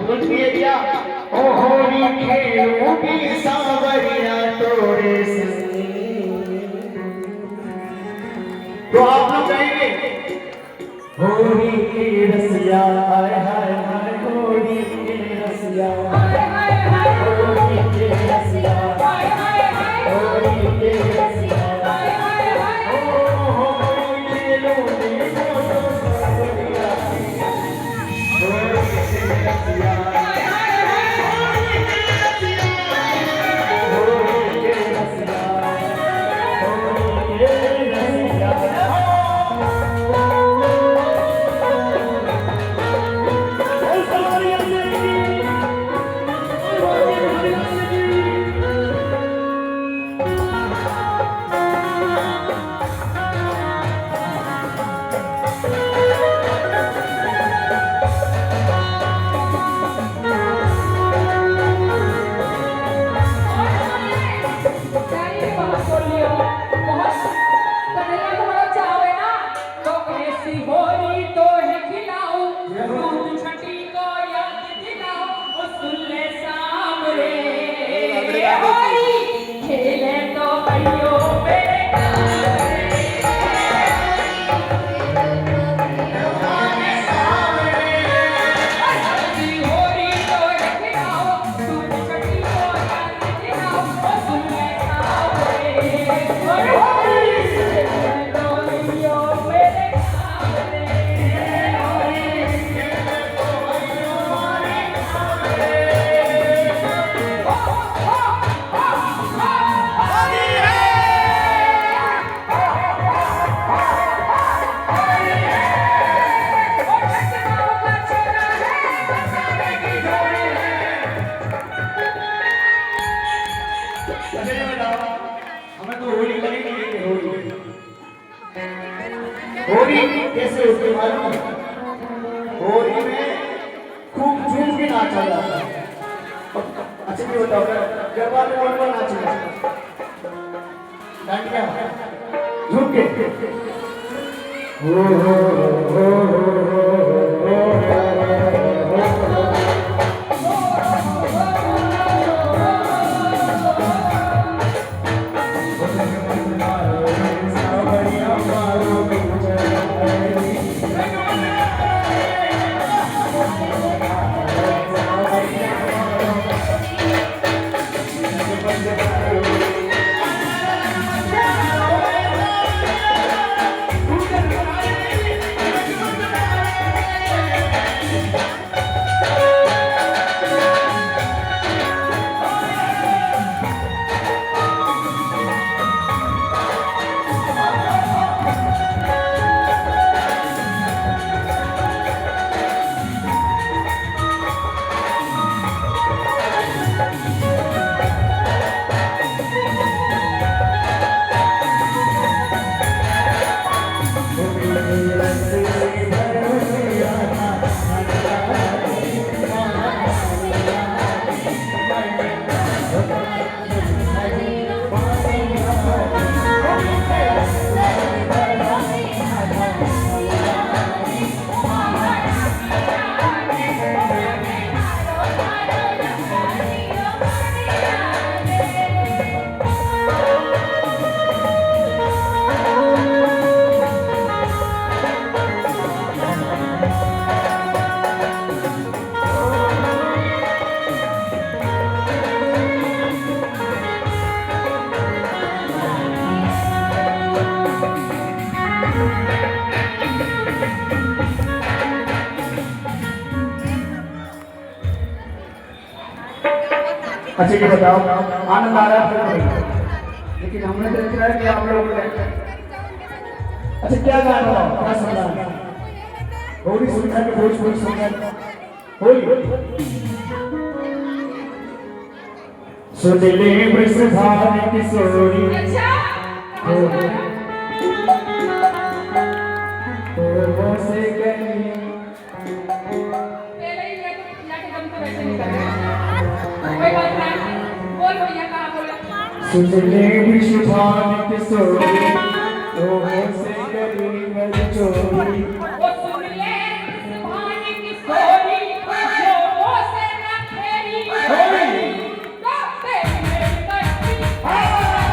बोलती है क्या ओ होरी खेलूंगी सावरिया तोरे संग तो आप लोग गाएंगे होरी की रसिया हाय हाय हाय होरी की रसिया होरी की रसिया होरी की रसिया ओ होरी खेलूंगी मोटो सावरिया होरी की रसिया होरी की रसिया होरी की रसिया होरी की रसिया चल रहा है। अच्छा ये बताओ गरबा में कौन कौन नाचेगा? डांडिया झुक के अच्छा ये बताओ आनंद आ रहा है लेकिन हमने तो इतना है कि आप लोग अच्छा क्या गा रहा हो क्या सुन रहा है होली सुनना के भोजपुरी सुनना होली सुन ले वृषभान किशोरी अच्छा से गई पहले ही ये जाके हम तो वैसे नहीं कर रहे कोई बात नहीं बोल भैया कहाँ बोला सुन ले वृषभान किशोरी से गई मेरी चोरी वो सुन ले सुभान की सोरी जो से न खेली तो तेरी मेरी कश्ती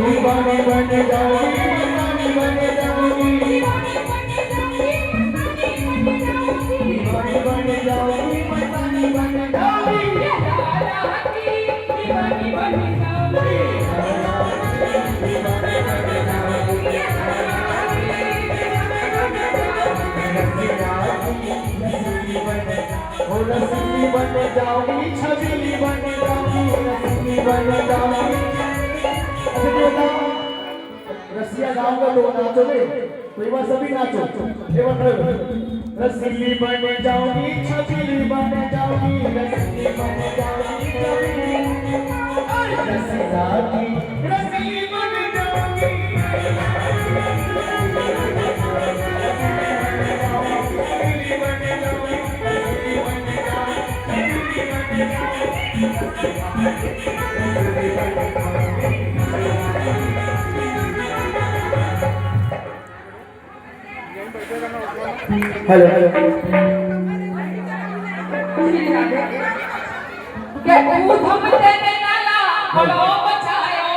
दीवानी बन जाऊंगी, दीवानी बन जाऊंगी, दीवानी बन जाऊंगी, दीवानी बन जाऊंगी, दीवानी बन जाऊंगी। रसीली बन जाऊंगी, छबीली बन जाऊंगी, रसीली बन जाऊंगी। रसिया गाँव का लोग नाचो ले, तो एक बार सभी नाचो, एक बार रसीली बन जाऊंगी, छबीली बन जाऊंगी, रसीली बन जाऊंगी, रसीली बन जाऊंगी। हेलो हेलो क्या तू थमते में नाला बोलो बचायो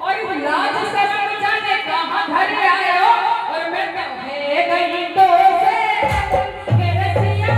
और लाज से मैं जाने कहां घर आयो और मैं कहे गई तो से के रसिया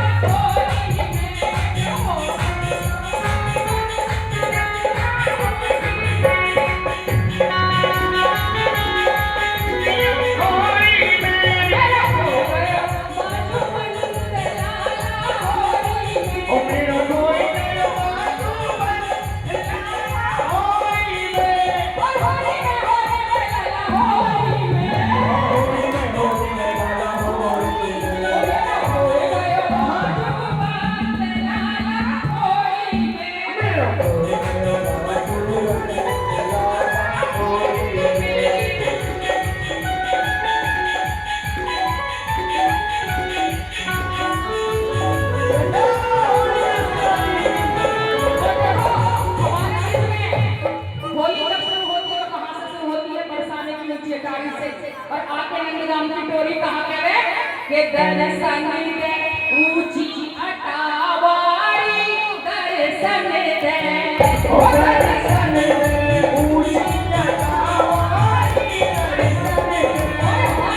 और आके निजाम की टोरी कहा करे कि दर्शन दे ऊंची अटावारी दर्शन दे ओ दर्शन दे ऊंची अटावारी दर्शन दे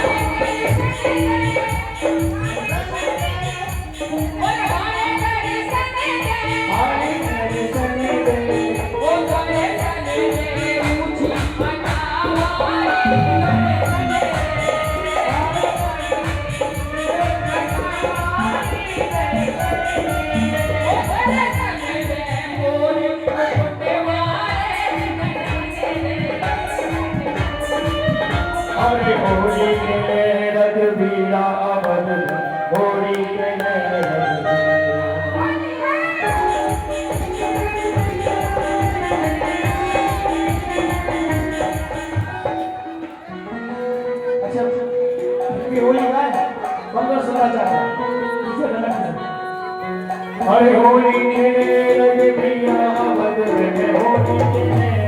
होली के रघुवीरा अवध होली के अच्छा ये होली का बंदा सुना चाहता अरे होली के रघुवीरा अवध में होली के